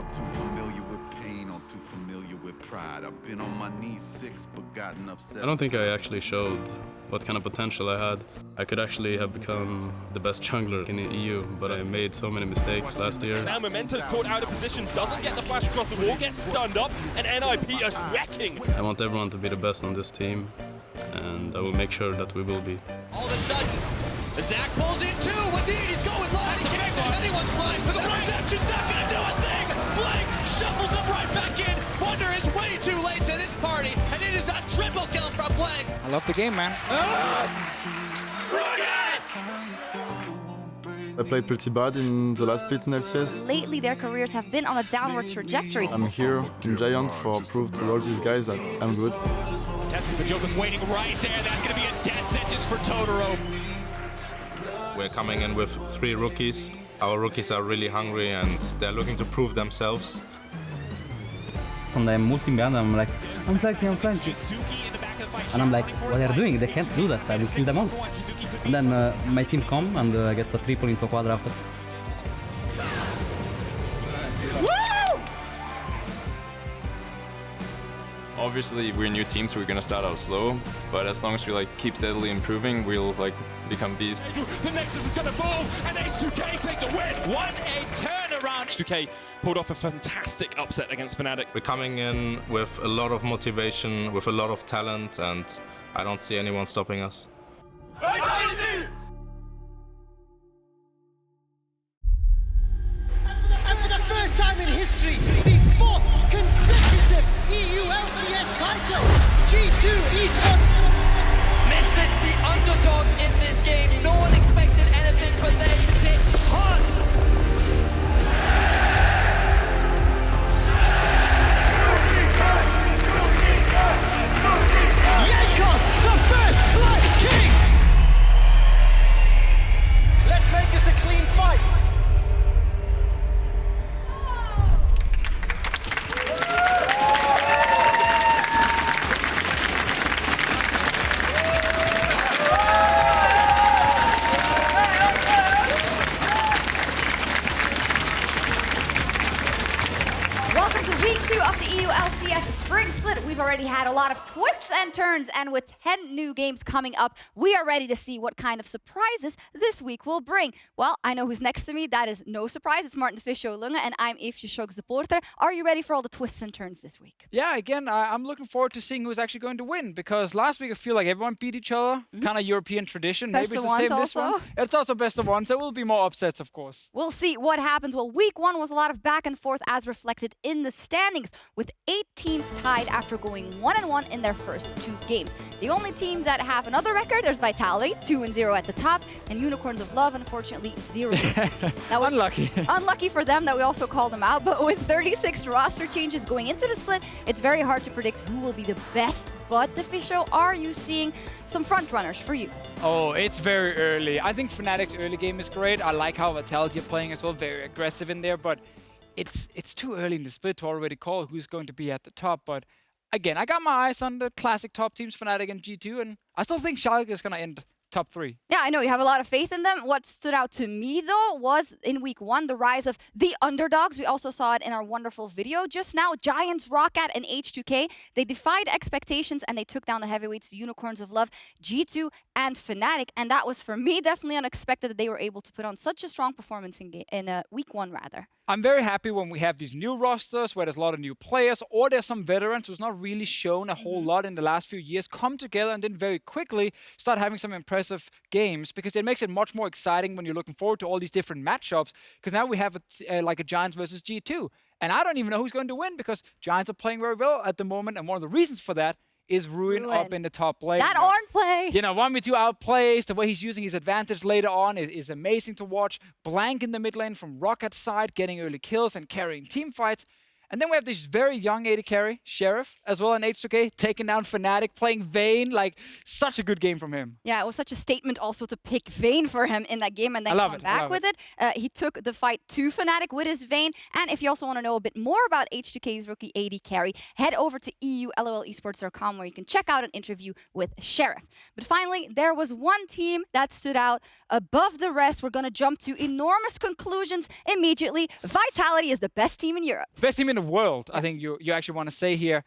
All too familiar with pain, all too familiar with pride. I've been on my knees 6 but gotten upset. I don't think I actually showed what kind of potential I had. I could actually have become the best jungler in the EU, but I made so many mistakes last year. Now Memento's caught out of position, doesn't get the flash across the wall, gets stunned up, and NIP are wrecking. I want everyone to be the best on this team, and I will make sure that we will be. All of a sudden, the Zach pulls in too. Wadid, he's going live. He can't save anyone's life, but the redemption's not going to do a thing. Blank shuffles him right back in. Wunder is way too late to this party, and it is a triple kill from Blank. I love the game, man. I played pretty bad in the last split in LCS. Lately, their careers have been on a downward trajectory. I'm here in Giant for proof to all these guys that I'm good. Testing the Joker's waiting right there. That's going to be a death sentence for Totoro. We're coming in with 3 rookies. Our rookies are really hungry and they're looking to prove themselves. When I'm multing behind, I'm flanking. And I'm like, what are they doing? They can't do that. I will kill them all. And then my team come and I get the triple into quadra after. Obviously, we're a new team, so we're gonna start out slow. But as long as we keep steadily improving, we'll become beasts. The Nexus is gonna fall, and H2K take the win. 1-8 turnaround. H2K pulled off a fantastic upset against Fnatic. We're coming in with a lot of motivation, with a lot of talent, and I don't see anyone stopping us. And for the first time in history, the 4th consecutive EU LCS title, G2 Esports. Misfits, the underdogs in this game. No one expected anything, but they picked hard. Jankos, the first Blood King! Let's make this a clean fight. Welcome to week 2 of the EU LCS Spring Split. We've already had a lot of twists and turns, and with 10 new games coming up, we are ready to see what kind of surprises this week will bring. Well, I know who's next to me. That is no surprise. It's Martin Deficio Lunga, and I'm Eefje Sjokz supporter. Are you ready for all the twists and turns this week? Yeah, again, I'm looking forward to seeing who's actually going to win, because last week I feel like everyone beat each other. Kind of European tradition. Best Maybe it's of the same ones this also. one. It's also best of ones. There will be more upsets, of course. We'll see what happens. Well, week 1 was a lot of back and forth as reflected in the standings, with 8 teams tied after going 1-1 in their first 2 games. The only teams that have another record, there's Vitality, 2-0 at the top, and Unicorns of Love, unfortunately, 0. That was Unlucky. Unlucky for them that we also called them out, but with 36 roster changes going into the split, it's very hard to predict who will be the best. But Deficio, are you seeing some front runners for you? Oh, it's very early. I think Fnatic's early game is great. I like how Vitality are playing as well, very aggressive in there, but it's too early in the split to already call who's going to be at the top. But again, I got my eyes on the classic top teams, Fnatic and G2, and I still think Sjokz is going to end top 3. Yeah, I know you have a lot of faith in them. What stood out to me, though, was in week 1, the rise of the underdogs. We also saw it in our wonderful video just now. Giants, Roccat, and H2K, they defied expectations and they took down the heavyweights, Unicorns of Love, G2, and Fnatic. And that was, for me, definitely unexpected that they were able to put on such a strong performance in week 1, rather. I'm very happy when we have these new rosters where there's a lot of new players, or there's some veterans who's not really shown a whole lot in the last few years come together and then very quickly start having some impressive games, because it makes it much more exciting when you're looking forward to all these different matchups, because now we have like a Giants versus G2. And I don't even know who's going to win, because Giants are playing very well at the moment, and one of the reasons for that is Ruin up in the top lane. That Ornn play! You know, 1v2 outplays, the way he's using his advantage later on is amazing to watch. Blank in the mid lane from Rockat's side, getting early kills and carrying team fights. And then we have this very young AD carry, Sheriff, as well in H2K, taking down Fnatic, playing Vayne. Like, such a good game from him. Yeah, it was such a statement also to pick Vayne for him in that game and then come back with it. He took the fight to Fnatic with his Vayne. And if you also want to know a bit more about H2K's rookie AD carry, head over to EULOLesports.com where you can check out an interview with Sheriff. But finally, there was one team that stood out above the rest. We're going to jump to enormous conclusions immediately. Vitality is the best team in Europe. Best team in the world, I think you actually want to say here.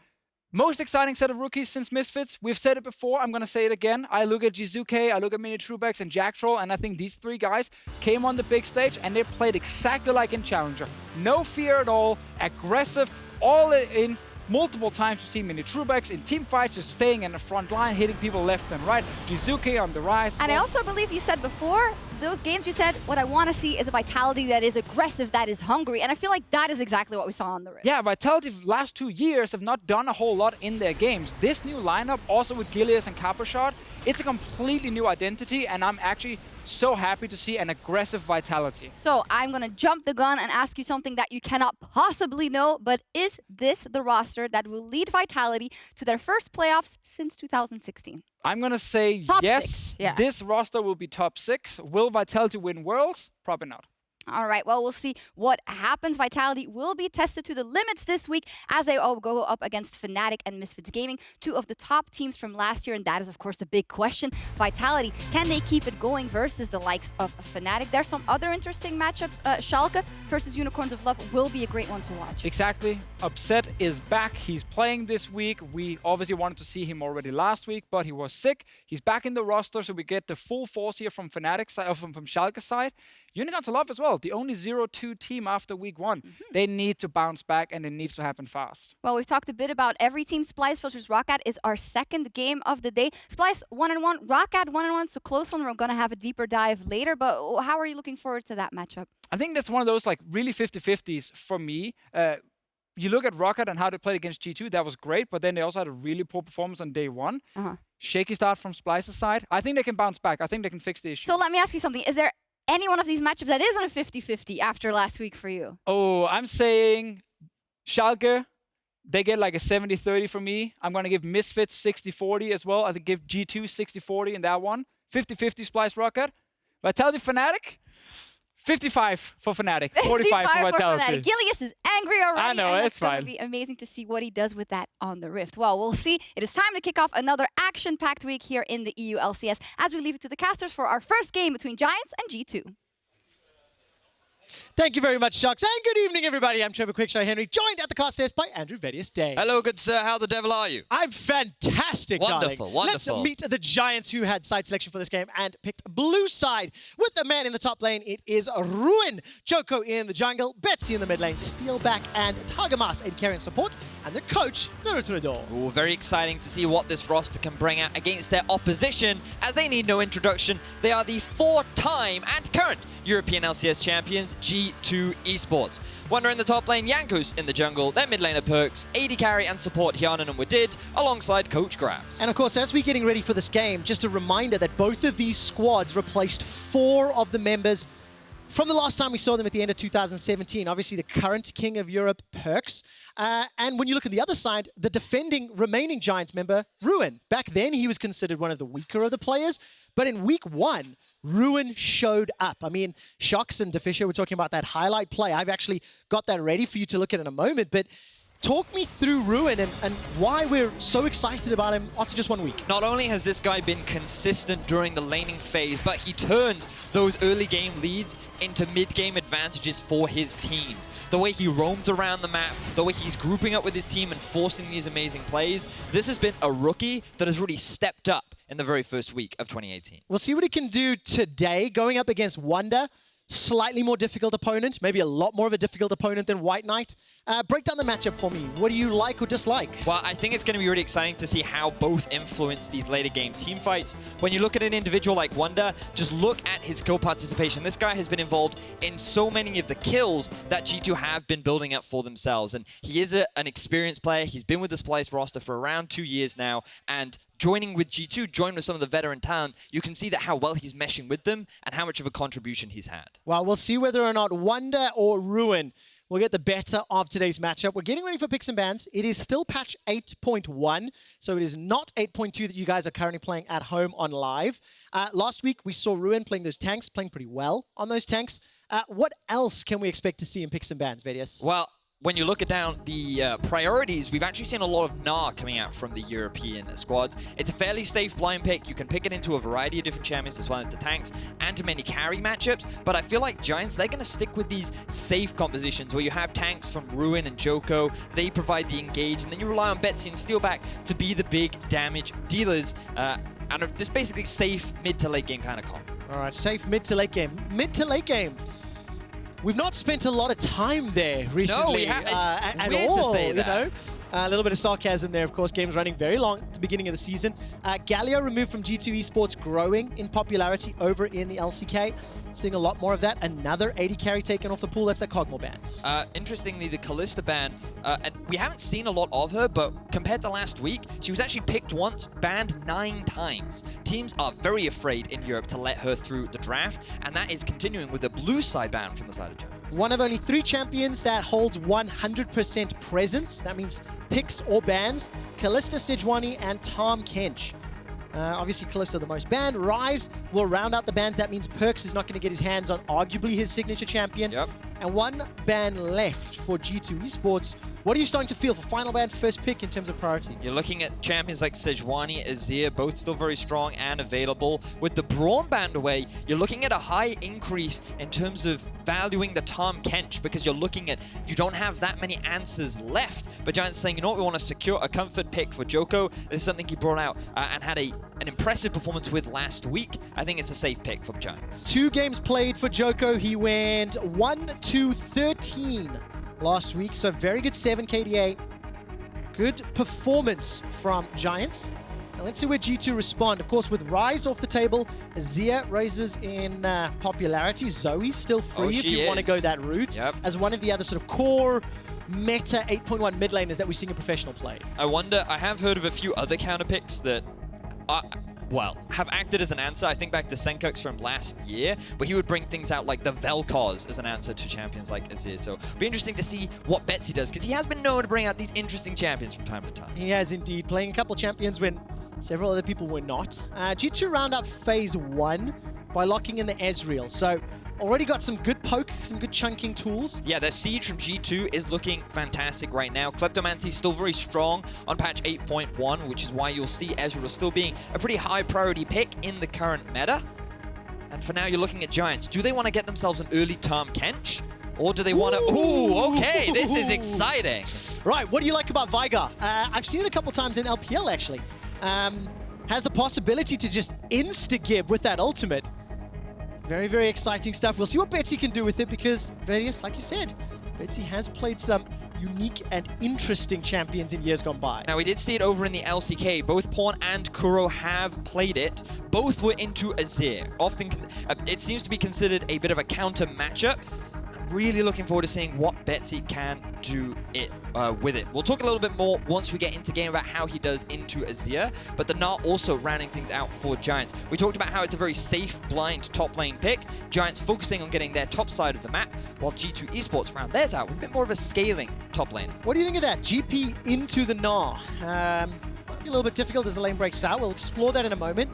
Most exciting set of rookies since Misfits. We've said it before, I'm going to say it again. I look at Jizuke, I look at Minitrubeks and Jack Troll, and I think these three guys came on the big stage and they played exactly like in Challenger. No fear at all, aggressive, all in. Multiple times you see Minitrubeks in team fights just staying in the front line, hitting people left and right. Jizuke on the rise. And I also believe you said before, those games you said, what I want to see is a Vitality that is aggressive, that is hungry. And I feel like that is exactly what we saw on the Rift. Yeah, Vitality last 2 years have not done a whole lot in their games. This new lineup, also with Gilius and Caprashot, it's a completely new identity, and I'm actually so happy to see an aggressive Vitality. So I'm going to jump the gun and ask you something that you cannot possibly know, but is this the roster that will lead Vitality to their first playoffs since 2016? I'm going to say top yes. 6. Yeah. This roster will be top 6. Will Vitality win Worlds? Probably not. All right, well, we'll see what happens. Vitality will be tested to the limits this week as they all go up against Fnatic and Misfits Gaming, two of the top teams from last year, and that is, of course, the big question. Vitality, can they keep it going versus the likes of Fnatic? There's some other interesting matchups. Schalke versus Unicorns of Love will be a great one to watch. Exactly. Upset is back. He's playing this week. We obviously wanted to see him already last week, but he was sick. He's back in the roster, so we get the full force here from Fnatic side, from Schalke's side. Unicorns of Love as well, the only 0-2 team after week 1. They need to bounce back, and it needs to happen fast. Well, we've talked a bit about every team. Splyce versus Roccat is our second game of the day. Splyce 1-1, Roccat 1-1, it's a close one. We're going to have a deeper dive later, but how are you looking forward to that matchup? I think that's one of those like really 50-50s for me. You look at Roccat and how they played against G2, that was great, but then they also had a really poor performance on day 1. Shaky start from Splyce's side. I think they can bounce back. I think they can fix the issue. So let me ask you something. Is there any one of these matchups that isn't a 50-50 after last week for you? Oh, I'm saying Schalke, they get like a 70-30 for me. I'm going to give Misfits 60-40 as well. I think give G2 60-40 in that one. 50-50 Splyce Roccat. Vitality Fnatic, 55 for Fnatic, 45 for Vitality. Gilius is angry already. I know, and it's fine. It's going to be amazing to see what he does with that on the Rift. Well, we'll see. It is time to kick off another action-packed week here in the EU LCS as we leave it to the casters for our first game between Giants and G2. Thank you very much, Sjokz. And good evening, everybody. I'm Trevor Quickshot Henry, joined at the cast desk by Andrew Vedius Day. Hello, good sir. How the devil are you? I'm fantastic, Wonderful, darling. wonderful. Let's meet the Giants who had side selection for this game and picked blue side. With the man in the top lane, it is Ruin. Djoko in the jungle, Betsy in the mid lane, Steeelback and Targamas in carry and support, and the coach, NARUTERADOR. Ooh, very exciting to see what this roster can bring out against their opposition, as they need no introduction. They are the 4-time and current European LCS champions, G2 Esports. Wunder in the top lane, Jankos in the jungle, their mid laner PerkZ, AD carry and support Hjärnan and Wadid, alongside Coach Grabs. And of course, as we're getting ready for this game, just a reminder that both of these squads replaced 4 of the members from the last time we saw them at the end of 2017. Obviously, the current king of Europe, PerkZ. And when you look at the other side, the defending remaining Giants member, Ruin. Back then, he was considered one of the weaker of the players. But in week 1, Ruin showed up. I mean, Sjokz and Deficio were talking about that highlight play. I've actually got that ready for you to look at in a moment. But talk me through Ruin and why we're so excited about him after just 1 week. Not only has this guy been consistent during the laning phase, but he turns those early game leads into mid-game advantages for his teams. The way he roams around the map, the way he's grouping up with his team and forcing these amazing plays, this has been a rookie that has really stepped up in the very first week of 2018. We'll see what he can do today, going up against Wunder. Slightly more difficult opponent, maybe a lot more of a difficult opponent than White Knight. Break down the matchup for me. What do you like or dislike? Well, I think it's going to be really exciting to see how both influence these later game team fights. When you look at an individual like Wunder, just look at his kill participation. This guy has been involved in so many of the kills that G2 have been building up for themselves. And he is an experienced player. He's been with the Splyce roster for around 2 years now. And joining with G2, joining with some of the veteran talent, you can see that how well he's meshing with them and how much of a contribution he's had. Well, we'll see whether or not Wunder or Ruin will get the better of today's matchup. We're getting ready for picks and bans. It is still patch 8.1, so it is not 8.2 that you guys are currently playing at home on live. Last week, we saw Ruin playing those tanks, playing pretty well on those tanks. What else can we expect to see in picks and bans, Vedius? Well, when you look at down the priorities, we've actually seen a lot of Gnar coming out from the European squads. It's a fairly safe blind pick. You can pick it into a variety of different champions as well as the tanks and to many carry matchups. But I feel like Giants, they're going to stick with these safe compositions where you have tanks from Ruin and Djoko. They provide the engage, and then you rely on Betsy and Steeelback to be the big damage dealers. And this basically safe mid to late game kind of comp. All right, safe mid to late game. Mid to late game. We've not spent a lot of time there recently. No, we haven't. At weird all, to say that. You know? A little bit of sarcasm there, of course. Games running very long at the beginning of the season. Galio removed from G2 Esports, growing in popularity over in the LCK. Seeing a lot more of that. Another AD carry taken off the pool. That's that Kog'Maw bans. Interestingly, the Kalista ban, and we haven't seen a lot of her, but compared to last week, she was actually picked once, banned 9 times. Teams are very afraid in Europe to let her through the draft, and that is continuing with a blue side ban from the side of Giants. One of only 3 champions that holds 100% presence. That means picks or bans. Kalista, Sejuani, and Tahm Kench. Obviously, Kalista the most banned. Ryze will round out the bans. That means PerkZ is not going to get his hands on arguably his signature champion. Yep. And 1 ban left for G2 Esports. What are you starting to feel for final ban first pick in terms of priorities? You're looking at champions like Sejuani, Azir, both still very strong and available. With the Braum banned away, you're looking at a high increase in terms of valuing the Tahm Kench, because you're looking at, you don't have that many answers left. But Giants saying, you know what, we want to secure a comfort pick for Djoko. This is something he brought out and had an impressive performance with last week. I think it's a safe pick for Giants. 2 games played for Djoko. He went 1-13 last week, so very good 7 KDA. Good performance from Giants. And let's see where G2 respond. Of course, with Ryze off the table, Azir raises in popularity. Zoe still free if you want to go that route, as one of the other sort of core meta 8.1 mid laners that we see in professional play. I wonder, I have heard of a few other counter picks that have acted as an answer. I think back to Sjokz from last year, where he would bring things out like the Vel'Koz as an answer to champions like Azir. So it'll be interesting to see what Betsy does, because he has been known to bring out these interesting champions from time to time. He has indeed, playing a couple of champions when several other people were not. G2 round out phase 1 by locking in the Ezreal. So already got some good poke, some good chunking tools. Yeah, their siege from G2 is looking fantastic right now. Kleptomancy still very strong on patch 8.1, which is why you'll see Ezreal still being a pretty high priority pick in the current meta. And for now, you're looking at Giants. Do they want to get themselves an early Tahm Kench? Or do they want to... Ooh, okay, this is exciting. Right, what do you like about Veigar? I've seen it a couple times in LPL, actually. Has the possibility to just insta-gib with that ultimate. Very, very exciting stuff. We'll see what Betsy can do with it, because Vedius, like you said, Betsy has played some unique and interesting champions in years gone by. Now, we did see it over in the LCK. Both Pawn and Kuro have played it. Both were into Azir. Often, it seems to be considered a bit of a counter matchup. I'm really looking forward to seeing what Betsy can do with it. We'll talk a little bit more once we get into game about how he does into Azir, but the Gnar also rounding things out for Giants. We talked about how it's a very safe, blind top lane pick. Giants focusing on getting their top side of the map, while G2 Esports round theirs out with a bit more of a scaling top lane. What do you think of that? GP into the Gnar. Might be a little bit difficult as the lane breaks out. We'll explore that in a moment.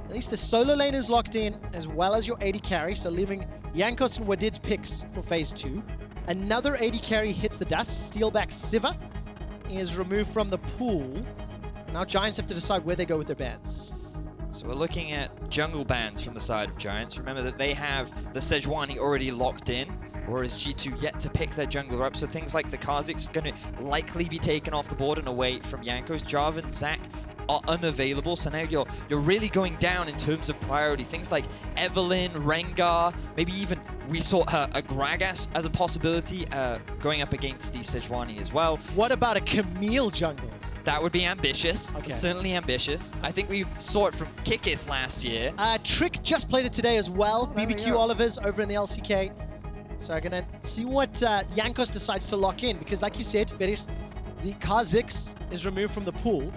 At least the solo lane is locked in, as well as your AD carry, so leaving Jankos and Wadid's picks for phase 2. Another AD carry hits the dust. Steeelback Siva is removed from the pool. Now Giants have to decide where they go with their bans. So we're looking at jungle bans from the side of Giants. Remember that they have the Sejuani already locked in, whereas G2 yet to pick their jungler up. So things like the Kha'Zix are going to likely be taken off the board and away from Jankos. Jarvan, Zac are unavailable, so now you're really going down in terms of priority. Things like Evelynn, Rengar, maybe even we saw a Gragas as a possibility going up against the Sejuani as well. What about a Camille jungle? That would be ambitious, okay. Certainly ambitious. I think we saw it from Kikis last year. Trick just played it today as well. BBQ Olivers over in the LCK. So I'm going to see what Jankos decides to lock in, because like you said, Vedius, the Kha'Zix is removed from the pool.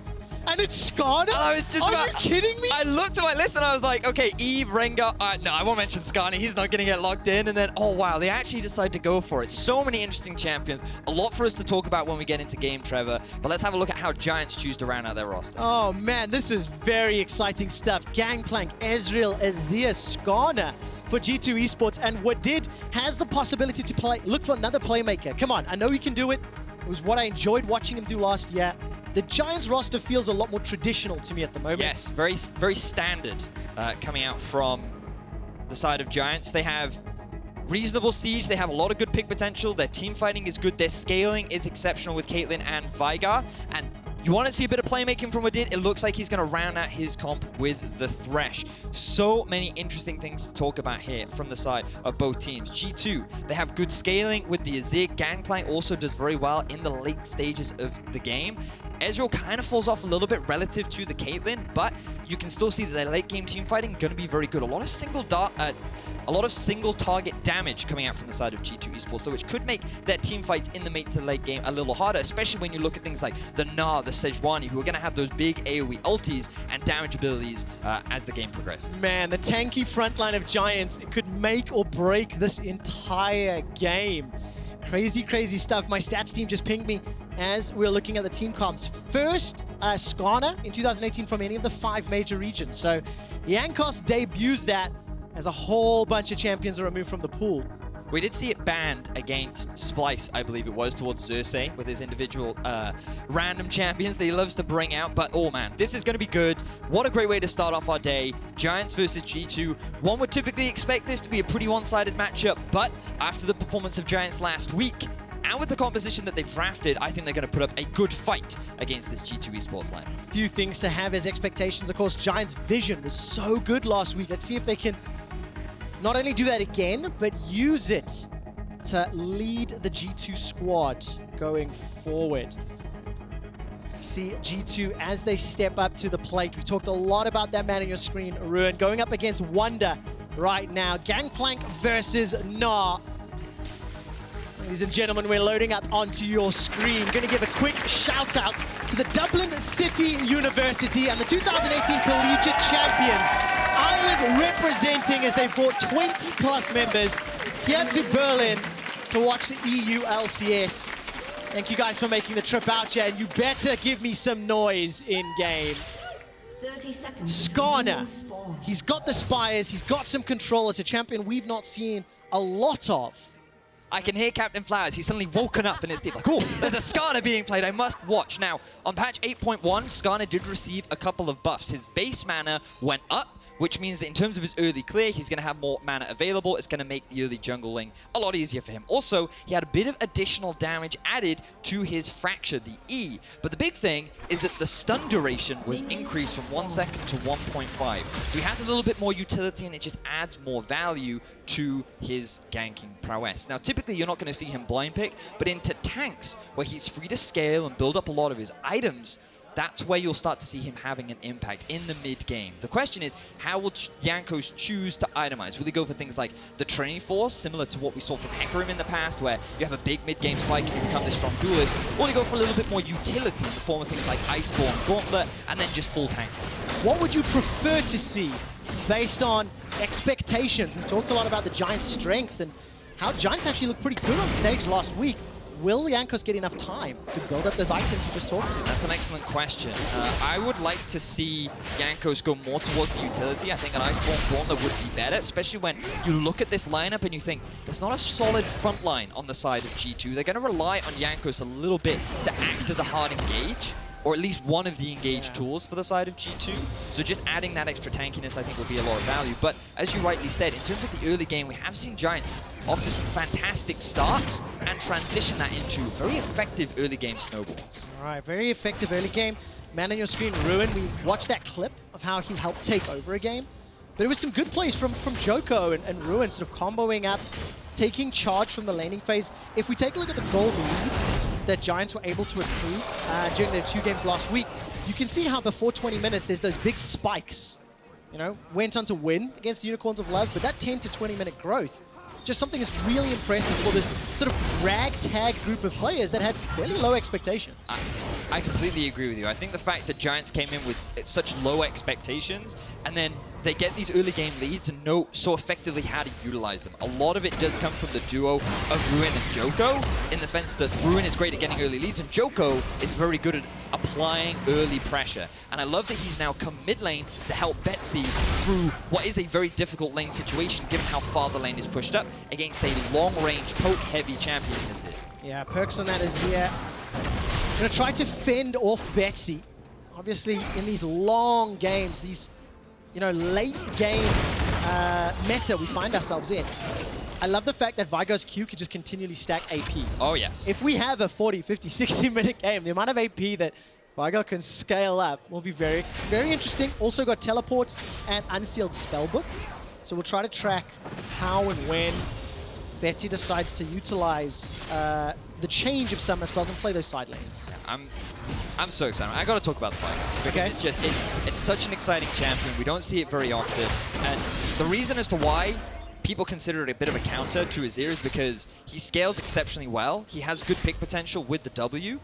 And it's Skarner? I was just Are you kidding me? I looked at my list and I was like, okay, Eve, Rengar. No, I won't mention Skarner. He's not going to get locked in. And then, oh, wow, they actually decided to go for it. So many interesting champions. A lot for us to talk about when we get into game, Trevor. But let's have a look at how Giants choose to round out their roster. Oh, man, this is very exciting stuff. Gangplank, Ezreal, Azir, Skarner for G2 Esports. And Wadid has the possibility to look for another playmaker. Come on, I know he can do it. It was what I enjoyed watching him do last year. The Giants roster feels a lot more traditional to me at the moment. Yes, very, very standard coming out from the side of Giants. They have reasonable siege. They have a lot of good pick potential. Their team fighting is good. Their scaling is exceptional with Caitlyn and Veigar. And you want to see a bit of playmaking from Wadid. It looks like he's going to round out his comp with the Thresh. So many interesting things to talk about here from the side of both teams. G2, they have good scaling with the Azir. Gangplank also does very well in the late stages of the game. Ezreal kind of falls off a little bit relative to the Caitlyn, but you can still see that their late game team fighting going to be very good. A lot of single target damage coming out from the side of G2 Esports, so which could make their team fights in the mid to late game a little harder, especially when you look at things like the Gnar, the Sejuani, who are going to have those big AoE ultis and damage abilities as the game progresses. Man, the tanky front line of Giants, it could make or break this entire game. Crazy, crazy stuff. My stats team just pinged me as we're looking at the team comps. First, Skarner in 2018 from any of the 5 major regions. So Jankos debuts that as a whole bunch of champions are removed from the pool. We did see it banned against Splice, I believe it was, towards Xerxes with his individual random champions that he loves to bring out. But, oh man, this is going to be good. What a great way to start off our day. Giants versus G2. One would typically expect this to be a pretty one-sided matchup, but after the performance of Giants last week, and with the composition that they've drafted, I think they're going to put up a good fight against this G2 Esports line. Few things to have as expectations. Of course, Giants' vision was so good last week. Let's see if they can not only do that again, but use it to lead the G2 squad going forward. See G2 as they step up to the plate. We talked a lot about that man on your screen, Ruin, going up against Wunder right now. Gangplank versus Gnar. Ladies and gentlemen, we're loading up onto your screen. Going to give a quick shout out to the Dublin City University and the 2018 Collegiate Champions. Ireland representing as they've brought 20 plus members here to Berlin to watch the EU LCS. Thank you guys for making the trip out here, and you better give me some noise in game. Skarner, he's got the spires, he's got some control. It's a champion we've not seen a lot of. I can hear Captain Flowers. He's suddenly woken up in his deep like, oh, there's a Skarner being played. I must watch. Now, on patch 8.1, Skarner did receive a couple of buffs. His base mana went up, which means that in terms of his early clear, he's going to have more mana available. It's going to make the early jungling a lot easier for him. Also, he had a bit of additional damage added to his Fracture, the E. But the big thing is that the stun duration was increased from 1 second to 1.5. So he has a little bit more utility, and it just adds more value to his ganking prowess. Now, typically, you're not going to see him blind pick, but into tanks, where he's free to scale and build up a lot of his items, that's where you'll start to see him having an impact in the mid-game. The question is, how will Jankos choose to itemize? Will he go for things like the Trinity Force, similar to what we saw from Hecarim in the past, where you have a big mid-game spike and you become this strong duelist, or will he go for a little bit more utility in the form of things like Iceborne, Gauntlet, and then just full tank? What would you prefer to see based on expectations? We talked a lot about the Giants' strength and how Giants actually looked pretty good on stage last week. Will Jankos get enough time to build up those items you just talked to? That's an excellent question. I would like to see Jankos go more towards the utility. I think an Iceborne Gauntlet would be better, especially when you look at this lineup and you think there's not a solid front line on the side of G2. They're going to rely on Jankos a little bit to act as a hard engage, or at least one of the engage tools for the side of G2. So just adding that extra tankiness, I think, will be a lot of value. But as you rightly said, in terms of the early game, we have seen Giants off to some fantastic starts and transition that into very effective early game snowballs. All right, very effective early game. Man on your screen, Ruin, we watched that clip of how he helped take over a game. But it was some good plays from Djoko and Ruin, sort of comboing up, taking charge from the laning phase. If we take a look at the gold leads that Giants were able to accrue during their 2 games last week, you can see how before 20 minutes there's those big spikes. You know, went on to win against the Unicorns of Love, but that 10 to 20 minute growth, just something that's really impressive for this sort of ragtag group of players that had fairly low expectations. I completely agree with you. I think the fact that Giants came in with such low expectations and then they get these early game leads and know so effectively how to utilize them. A lot of it does come from the duo of Ruin and Djoko, in the sense that Ruin is great at getting early leads and Djoko is very good at applying early pressure. And I love that he's now come mid lane to help Betsy through what is a very difficult lane situation given how far the lane is pushed up against a long-range, poke-heavy champion as it. Yeah, PerkZ on that Azir. Gonna try to fend off Betsy. Obviously, in these long games, these late game meta we find ourselves in. I love the fact that Veigar's Q could just continually stack AP. Oh, yes. If we have a 40, 50, 60-minute game, the amount of AP that Veigar can scale up will be very, very interesting. Also got Teleport and Unsealed Spellbook. So we'll try to track how and when Betsy decides to utilize the change of summoner spells and play those side lanes. I'm so excited. I got to talk about the fight because it's such an exciting champion. We don't see it very often, and the reason as to why people consider it a bit of a counter to Azir is because he scales exceptionally well. He has good pick potential with the W,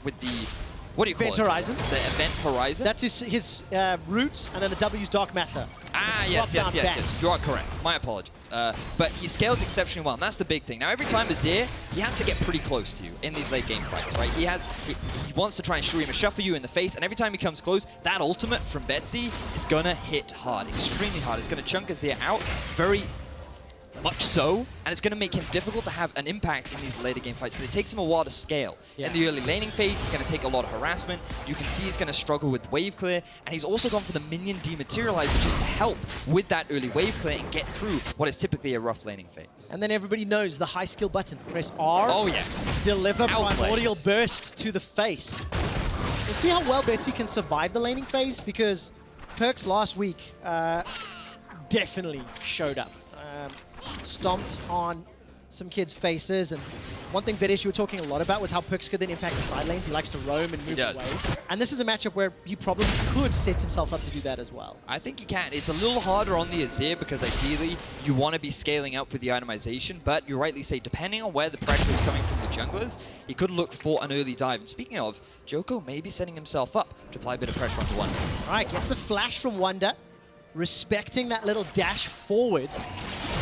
with the what do you call Event it? Horizon. The Event Horizon. That's his root, and then the W's Dark Matter. Ah, yes. You are correct. My apologies. But he scales exceptionally well, and that's the big thing. Now, every time Azir, he has to get pretty close to you in these late game fights, right? He wants to try and Shurima shuffle you in the face, and every time he comes close, that ultimate from Betsy is gonna hit hard, extremely hard. It's gonna chunk Azir out very much so, and it's going to make him difficult to have an impact in these later game fights, but it takes him a while to scale. Yeah. In the early laning phase, he's going to take a lot of harassment. You can see he's going to struggle with wave clear, and he's also gone for the minion dematerializer just to help with that early wave clear and get through what is typically a rough laning phase. And then everybody knows the high skill button. Press R. Oh, yes. Deliver Primordial Burst to the face. We'll see how well Betsy can survive the laning phase, because PerkZ last week definitely showed up. Stomped on some kids' faces, and one thing Vedius you were talking a lot about was how PerkZ could then impact the side lanes. He likes to roam and move away. And this is a matchup where he probably could set himself up to do that as well. I think he can. It's a little harder on the Azir because ideally you want to be scaling up with the itemization, but you rightly say, depending on where the pressure is coming from the junglers, he could look for an early dive. And speaking of, Djoko may be setting himself up to apply a bit of pressure onto Wunder. All right, gets the flash from Wunder, respecting that little dash forward.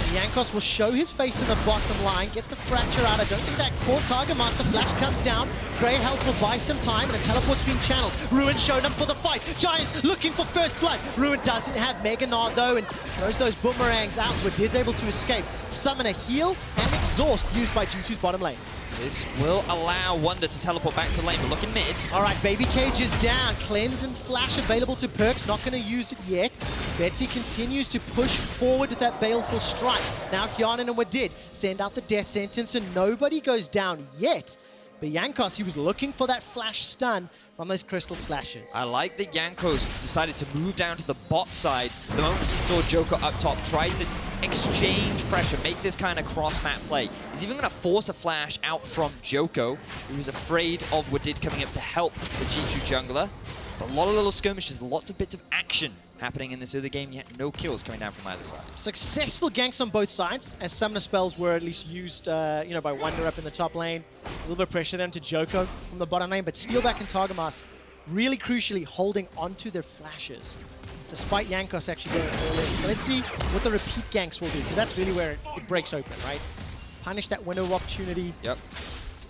Jankos will show his face in the bottom line, gets the fracture out. I don't think that caught Targamas. The flash comes down. Grey Health will buy some time, and a teleport's being channeled. Ruin showed up for the fight. Giants looking for first blood. Ruin doesn't have Mega Gnar though, and throws those boomerangs out. Wadid's able to escape. Summon a heal and exhaust used by G2's bottom lane. This will allow Wunder to teleport back to lane, but looking mid. All right, Baby Cage is down. Cleanse and Flash available to PerkZ. Not going to use it yet. Betsy continues to push forward with that baleful strike. Now Hjärnan and Wadid send out the death sentence, and nobody goes down yet. But Jankos, he was looking for that flash stun from those crystal slashes. I like that Jankos decided to move down to the bot side the moment he saw Djoko up top, tried to exchange pressure, make this kind of cross-map play. He's even going to force a flash out from Djoko, who was afraid of Wadid coming up to help the G2 jungler. But a lot of little skirmishes, lots of bits of action happening in this early game, yet no kills coming down from either side. Successful ganks on both sides, as summoner spells were at least used by Wunder up in the top lane. A little bit of pressure then to Djoko from the bottom lane, but Steeelback and Targamas really crucially holding onto their flashes, despite Jankos actually going all in. So let's see what the repeat ganks will do, because that's really where it breaks open, right? Punish that window of opportunity. Yep.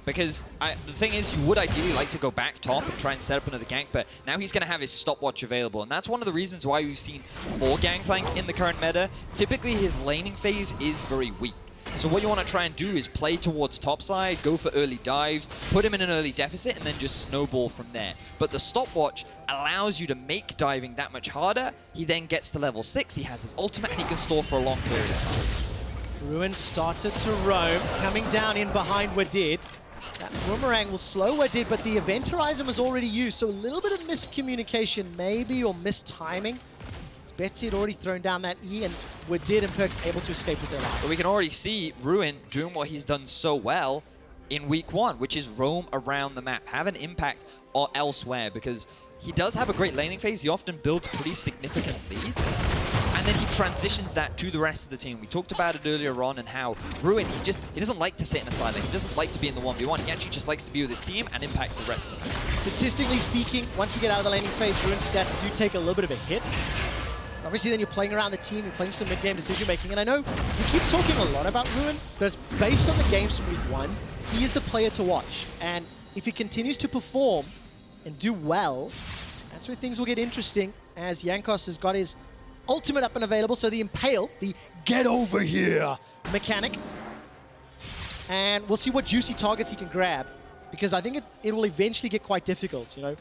Because the thing is, you would ideally like to go back top and try and set up another gank, but now he's going to have his stopwatch available, and that's one of the reasons why we've seen more Gangplank in the current meta. Typically, his laning phase is very weak. So what you want to try and do is play towards topside, go for early dives, put him in an early deficit, and then just snowball from there. But the stopwatch allows you to make diving that much harder. He then gets to level 6, he has his ultimate, and he can store for a long period of time. Ruin started to roam, coming down in behind Wadid. That boomerang will slow Wadid, but the Event Horizon was already used, so a little bit of miscommunication maybe, or mistiming. Betsy had already thrown down that E, and Wadid and PerkZ able to escape with their lives. But we can already see Ruin doing what he's done so well in week 1, which is roam around the map, have an impact elsewhere, because he does have a great laning phase. He often builds pretty significant leads. And then he transitions that to the rest of the team. We talked about it earlier on and how Ruin, he doesn't like to sit in a side lane. He doesn't like to be in the 1v1. He actually just likes to be with his team and impact the rest of the match. Statistically speaking, once we get out of the laning phase, Ruin's stats do take a little bit of a hit. Obviously, then you're playing around the team, you're playing some mid-game decision-making, and I know we keep talking a lot about Ruin, but based on the games from week 1, he is the player to watch. And if he continues to perform and do well, that's where things will get interesting, as Jankos has got his ultimate up and available, so the Impale, the get over here mechanic. And we'll see what juicy targets he can grab, because I think it will eventually get quite difficult, you know.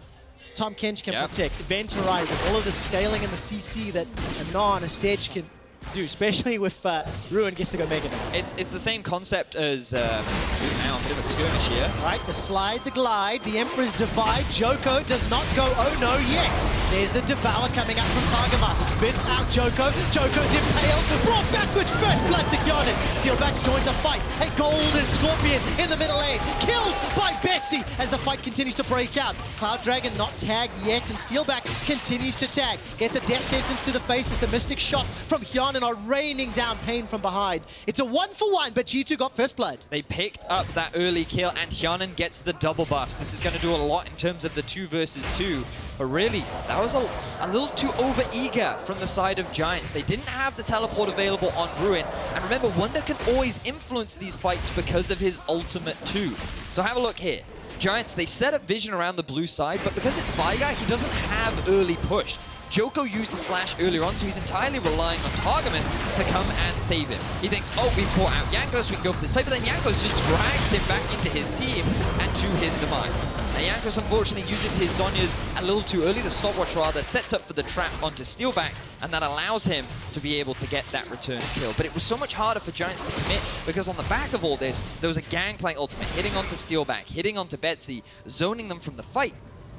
Tahm Kench can protect, Event Horizon, all of the scaling and the CC that a Gnar and a Sej can do, especially with Ruin gets to go Mega now. It's the same concept as now a bit of a skirmish here. Right, the slide, the glide, the Emperor's Divide. Djoko does not go oh no yet. There's the Devour coming up from Targamas. Spits out Djoko. Djoko's impaled, brought backwards, first blood to Hjärnan. Steeelback joins the fight. A golden Scorpion in the middle lane. Killed by Betsy as the fight continues to break out. Cloud Dragon not tagged yet, and Steeelback continues to tag. Gets a death sentence to the face as the Mystic shots from Hjärnan are raining down pain from behind. It's a 1-for-1, but G2 got first blood. They picked up that early kill, and Hjärnan gets the double buffs. This is going to do a lot in terms of the 2 versus 2. But really, that was a little too over-eager from the side of Giants. They didn't have the teleport available on Ruin. And remember, Wunder can always influence these fights because of his ultimate too. So have a look here. Giants, they set up vision around the blue side, but because it's Veigar, he doesn't have early push. Djoko used his flash earlier on, so he's entirely relying on Targamas to come and save him. He thinks, oh, we've caught out Jankos, we can go for this play, but then Jankos just drags him back into his team and to his demise. Now Jankos unfortunately uses his Zhonya's a little too early, the stopwatch rather, sets up for the trap onto Steeelback, and that allows him to be able to get that return kill. But it was so much harder for Giants to commit, because on the back of all this, there was a Gangplank ultimate hitting onto Steeelback, hitting onto Betsy, zoning them from the fight,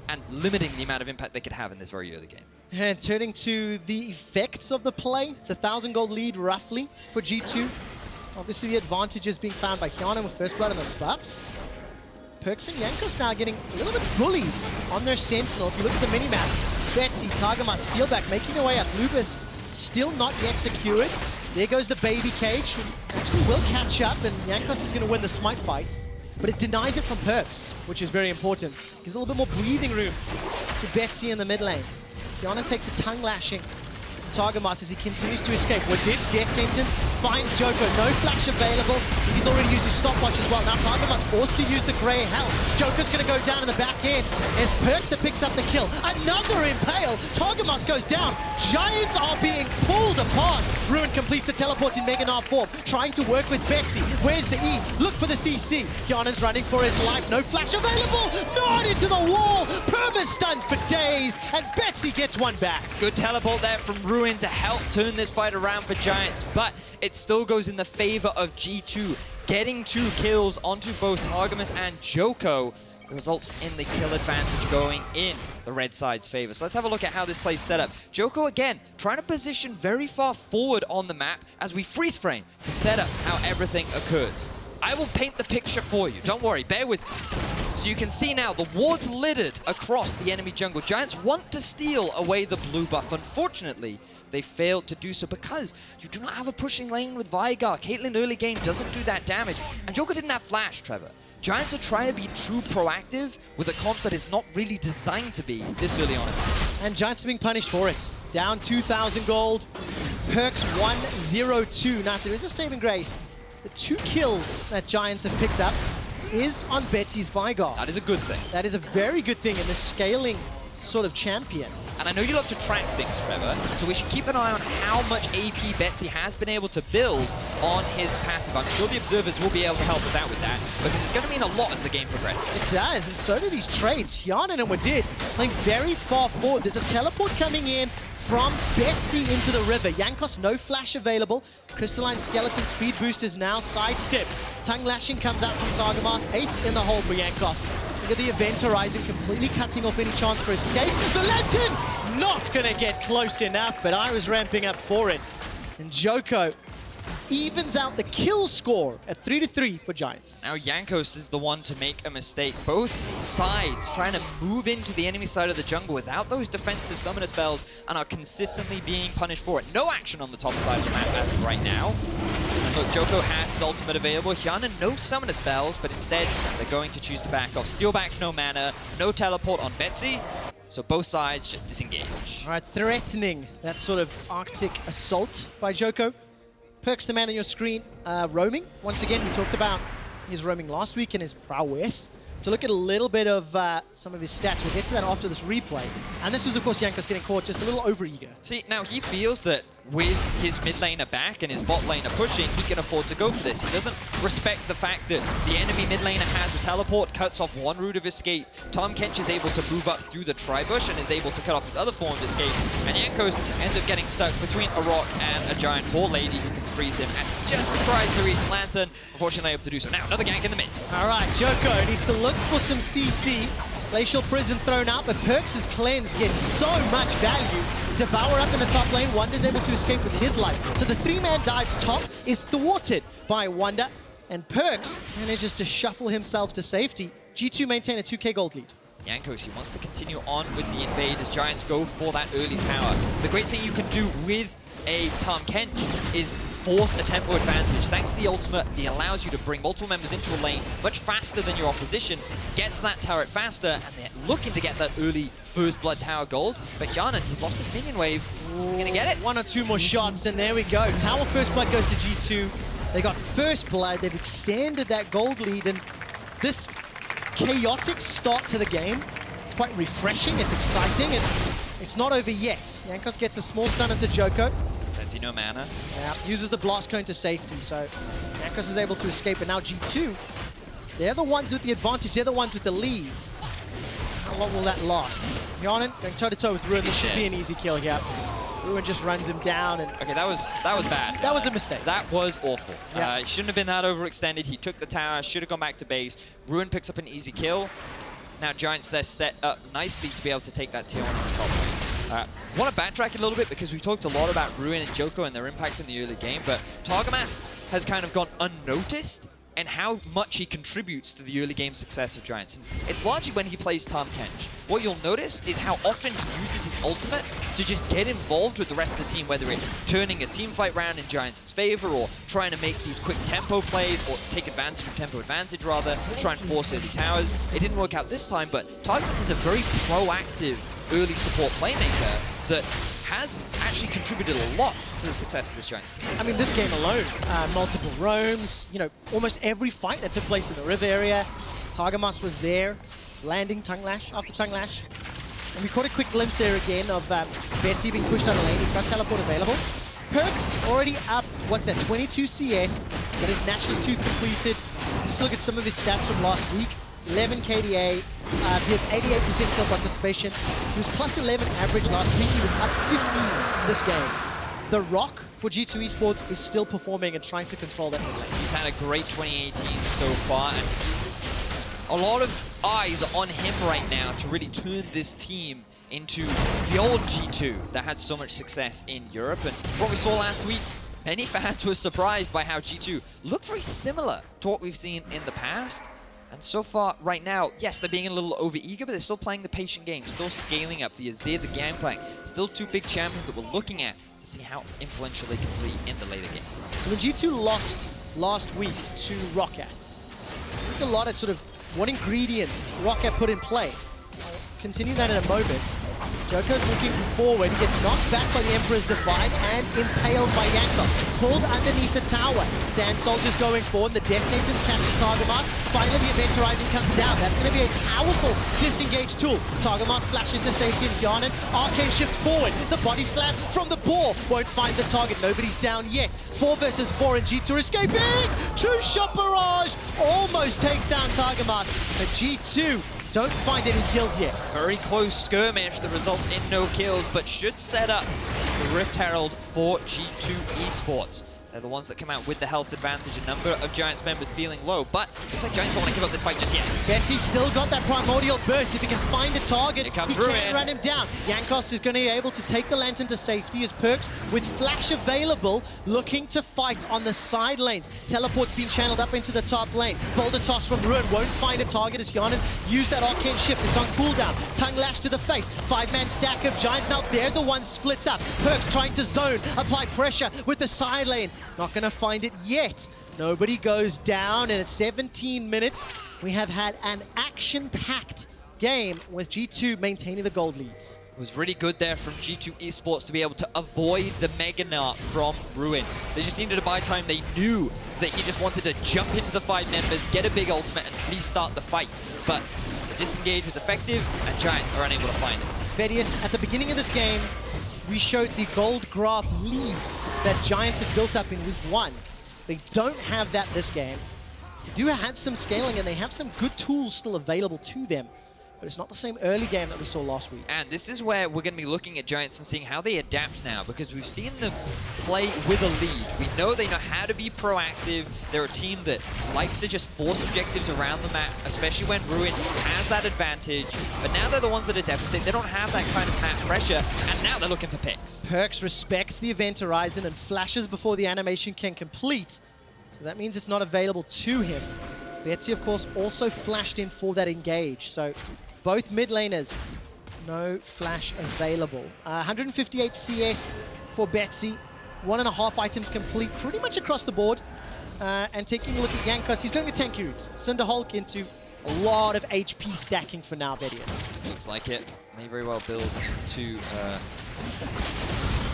and limiting the amount of impact they could have in this very early game. And turning to the effects of the play, it's a 1,000 gold lead roughly for G2. Obviously the advantage is being found by Hjärnan with first blood and the buffs. PerkZ and Jankos now getting a little bit bullied on their Sentinel. If you look at the minimap, Betsy, Targamas, Steeelback making their way up. Luba's still not yet secured. There goes the baby cage, who actually will catch up, and Jankos is going to win the smite fight. But it denies it from PerkZ, which is very important. Gives a little bit more breathing room to Betsy in the mid lane. Hjärnan takes a tongue lashing from Targamas as he continues to escape. Wadid's death sentence finds Djoko. No flash available. He's already used his stopwatch as well. Now Targamas forced to use the grey health. Djoko's going to go down in the back end as PerkZ picks up the kill. Another impale. Targamas goes down. Giants are being pulled apart. Ruin completes the teleport in Mega Gnar form, trying to work with Betsy. Where's the E? Look for the CC. Hjärnan's running for his life. No flash available. Not into the wall. Perma stunned for days, and Betsy gets one back. Good teleport there from Ruin to help turn this fight around for Giants, but it still goes in the favor of G2, getting 2 kills onto both Targamas and Djoko. Results in the kill advantage going in the red side's favor. So let's have a look at how this play's set up. Djoko again trying to position very far forward on the map as we freeze frame to set up how everything occurs. I will paint the picture for you. Don't worry, bear with me. So you can see now the ward's littered across the enemy jungle. Giants want to steal away the blue buff. Unfortunately, they failed to do so because you do not have a pushing lane with Veigar. Caitlyn early game doesn't do that damage. And Djoko didn't have flash, Trevor. Giants are trying to be true proactive with a comp that is not really designed to be this early on. And Giants are being punished for it. Down 2,000 gold. PerkZ 1-0-2. Now, if there is a saving grace, the 2 kills that Giants have picked up is on Betsy's Veigar. That is a good thing. That is a very good thing in this scaling sort of champion. And I know you love to track things, Trevor, so we should keep an eye on how much AP Betsy has been able to build on his passive. I'm sure the observers will be able to help us out with that, because it's going to mean a lot as the game progresses. It does, and so do these trades. Hjärnan and Wadid playing very far forward. There's a teleport coming in from Betsy into the river. Jankos, no flash available. Crystalline Skeleton speed boost is now sidestepped. Tongue lashing comes out from Targamas. Ace in the hole for Jankos. Look at the Event Horizon completely cutting off any chance for escape. The Lantern not gonna get close enough, but I was ramping up for it. And Djoko evens out the kill score at 3-3 for Giants. Now Jankos is the one to make a mistake. Both sides trying to move into the enemy side of the jungle without those defensive summoner spells and are consistently being punished for it. No action on the top side of the map as of right now. And look, Djoko has his ultimate available. Hjärnan, no summoner spells, but instead they're going to choose to back off. Steeelback, no mana, no teleport on Betsy. So both sides just disengage. All right, threatening that sort of Arctic assault by Djoko. PerkZ, the man on your screen, roaming. Once again, we talked about his roaming last week and his prowess. So look at a little bit of some of his stats. We'll get to that after this replay. And this was, of course, Jankos getting caught just a little over-eager. See, now he feels that with his mid laner back and his bot laner pushing, he can afford to go for this. He doesn't respect the fact that the enemy mid laner has a teleport, cuts off one route of escape. Tahm Kench is able to move up through the tri-bush and is able to cut off his other form of escape. And Jankos ends up getting stuck between a rock and a giant ball lady who can freeze him as he just tries to reach the lantern. Unfortunately able to do so. Now, another gank in the mid. All right, Djoko needs to look for some CC. Glacial Prison thrown out, but PerkZ's cleanse gets so much value. Devour up in the top lane. Wunder's able to escape with his life. So the three-man dive top is thwarted by Wunder, and PerkZ manages to shuffle himself to safety. G2 maintain a 2k gold lead. Jankos, he wants to continue on with the invade as Giants go for that early tower. The great thing you can do with a Tahm Kench is force a tempo advantage. Thanks to the ultimate, it allows you to bring multiple members into a lane much faster than your opposition, gets that turret faster, and they're looking to get that early first blood tower gold. But Hjärnan, he's lost his minion wave. Is he gonna get it? One or two more shots, and there we go. Tower first blood goes to G2. They got first blood, they've extended that gold lead, and this chaotic start to the game, it's quite refreshing, it's exciting, and it's not over yet. Jankos gets a small stun into Djoko. Betsy, no mana. Yeah, uses the blast cone to safety, so Jankos is able to escape, but now G2, they're the ones with the advantage, they're the ones with the lead. How long will that last? Hjärnan going toe-to-toe with Ruin, this should be an easy kill here. Ruin just runs him down, and okay, that was bad. That was a mistake. That was awful. Yeah. He shouldn't have been that overextended. He took the tower, should have gone back to base. Ruin picks up an easy kill. Now Giants, they're set up nicely to be able to take that tier 1 on the top lane. Want to backtrack a little bit because we've talked a lot about Ruin and Djoko and their impact in the early game, but Targamas has kind of gone unnoticed and how much he contributes to the early game success of Giants. And it's largely when he plays Tahm Kench. What you'll notice is how often he uses his ultimate to just get involved with the rest of the team, whether it's turning a team fight round in Giants' favor or trying to make these quick tempo plays or take advantage of tempo advantage rather, try and force early towers. It didn't work out this time, but Targamas is a very proactive early support playmaker that has actually contributed a lot to the success of this Giants team. I mean, this game alone, multiple roams, you know, almost every fight that took place in the river area, Targamas was there, landing tongue lash after tongue lash. And we caught a quick glimpse there again of Betsy being pushed on the lane. He's got teleport available. PerkZ already up, what's that, 22 CS, but his Nash's 2 completed. Just look at some of his stats from last week. 11 KDA, he had 88% kill participation. He was plus 11 average last week. He was up 15 this game. The Rock for G2 Esports is still performing and trying to control that mid lane. He's had a great 2018 so far, and a lot of eyes are on him right now to really turn this team into the old G2 that had so much success in Europe. And what we saw last week, many fans were surprised by how G2 looked very similar to what we've seen in the past. And so far, right now, yes, they're being a little over-eager, but they're still playing the patient game, still scaling up the Azir, the Gangplank, still 2 big champions that we're looking at to see how influential they can be in the later game. So when G2 lost last week to Roccat, looked a lot at sort of what ingredients Roccat put in play. I'll continue that in a moment. Djoko's looking forward. He gets knocked back by the Emperor's Divide and impaled by Jankos. Pulled underneath the tower. Sand Soldier's going forward. The Death Sentence catches Targamas. Finally, the Event Horizon comes down. That's going to be a powerful disengage tool. Targamas flashes to safety in Hjärnan. Arcane shifts forward. The body slam from the ball won't find the target. Nobody's down yet. 4 versus 4 and G2 are escaping. True shot barrage almost takes down Targamas. But G2 don't find any kills yet. Very close skirmish that results in no kills, but should set up the Rift Herald for G2 Esports. They're the ones that come out with the health advantage. A number of Giants members feeling low, but looks like Giants don't want to give up this fight just yet. Betsy still got that primordial burst. If he can find a target, he comes can run him down. Jankos is going to be able to take the Lantern to safety as PerkZ, with Flash available, looking to fight on the side lanes. Teleport's been channeled up into the top lane. Boulder toss from Ruin won't find a target as Hjärnan's used that arcane shift. It's on cooldown. Tongue lash to the face. 5-man stack of Giants. Now they're the ones split up. PerkZ trying to zone, apply pressure with the side lane. Not going to find it yet. Nobody goes down, and at 17 minutes, we have had an action-packed game with G2 maintaining the gold leads. It was really good there from G2 Esports to be able to avoid the Mega Gnar from Ruin. They just needed to buy time. They knew that he just wanted to jump into the 5 members, get a big ultimate, and restart the fight. But the disengage was effective, and Giants are unable to find it. Vedius, at the beginning of this game, we showed the gold graph leads that Giants have built up in week 1. They don't have that this game. They do have some scaling, and they have some good tools still available to them. But it's not the same early game that we saw last week. And this is where we're going to be looking at Giants and seeing how they adapt now, because we've seen them play with a lead. We know they know how to be proactive. They're a team that likes to just force objectives around the map, especially when Ruin has that advantage. But now they're the ones that are deficit. They don't have that kind of map pressure, and now they're looking for picks. PerkZ respects the event horizon and flashes before the animation can complete. So that means it's not available to him. Betsy, of course, also flashed in for that engage. So both mid laners, no flash available. 158 CS for Betsy. 1.5 items complete pretty much across the board. And taking a look at Jankos, he's going to tanky route. Cinder Hulk into a lot of HP stacking for now, Vedius. Looks like it. May very well build to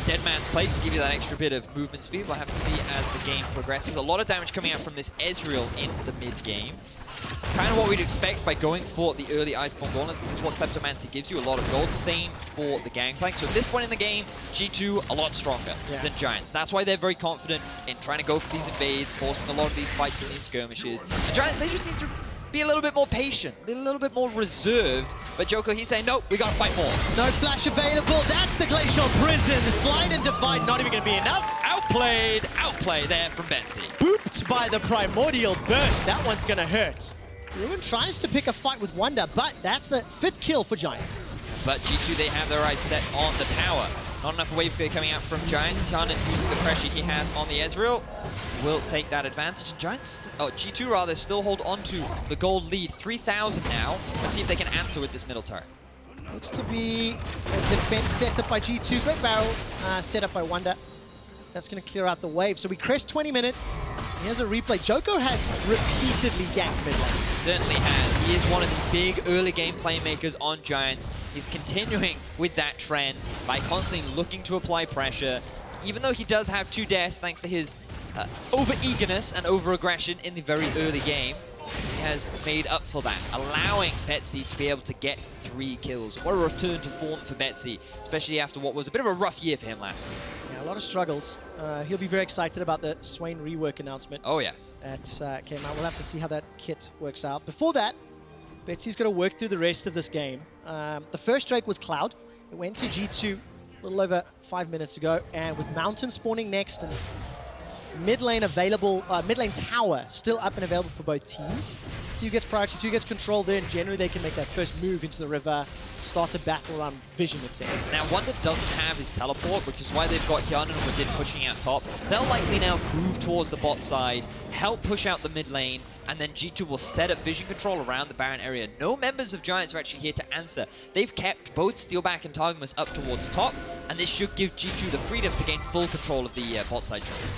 Dead Man's Plate to give you that extra bit of movement speed. We'll have to see as the game progresses. A lot of damage coming out from this Ezreal in the mid game. Kind of what we'd expect by going for the early Iceborne Gauntlet. This is what Kleptomancy gives you, a lot of gold. Same for the Gangplank. So at this point in the game, G2 a lot stronger than Giants. That's why they're very confident in trying to go for these invades, forcing a lot of these fights in these skirmishes. The Giants, they just need to be a little bit more patient, a little bit more reserved. But Djoko, he's saying, nope, we gotta fight more. No flash available. That's the Glacial Prison. The slide and divide not even gonna be enough. Outplay there from Betsy. Booped by the Primordial Burst. That one's gonna hurt. Ruin tries to pick a fight with Wunder, but that's the 5th kill for Giants. But G2, they have their eyes set on the tower. Not enough wave clear coming out from Giants. Hjärnan using the pressure he has on the Ezreal will take that advantage. And Giants, G2 rather, still hold on to the gold lead. 3,000 now. Let's see if they can answer with this middle turret. Looks to be a defense set up by G2. Great barrel set up by Wunder. That's going to clear out the wave. So we crest 20 minutes. Here's a replay. Djoko has repeatedly ganked mid lane. Certainly has. He is one of the big early game playmakers on Giants. He's continuing with that trend by constantly looking to apply pressure. Even though he does have 2 deaths thanks to his over-eagerness and over-aggression in the very early game, he has made up for that, allowing Betsy to be able to get 3 kills. What a return to form for Betsy, especially after what was a bit of a rough year for him last year. Yeah, a lot of struggles. He'll be very excited about the Swain rework announcement. Oh, yes. That came out. We'll have to see how that kit works out. Before that, Betsy's got to work through the rest of this game. The first Drake was Cloud. It went to G2 a little over 5 minutes ago, and with Mountain spawning next and mid lane available, mid lane tower still up and available for both teams. So who gets priority, so who gets control there, and generally they can make that first move into the river, start a battle around Vision itself. Now, Wunder doesn't have his teleport, which is why they've got Hjärnan and Wadid pushing out top. They'll likely now move towards the bot side, help push out the mid lane, and then G2 will set up vision control around the Baron area. No members of Giants are actually here to answer. They've kept both Steeelback and Targamas up towards top, and this should give G2 the freedom to gain full control of the bot side trade.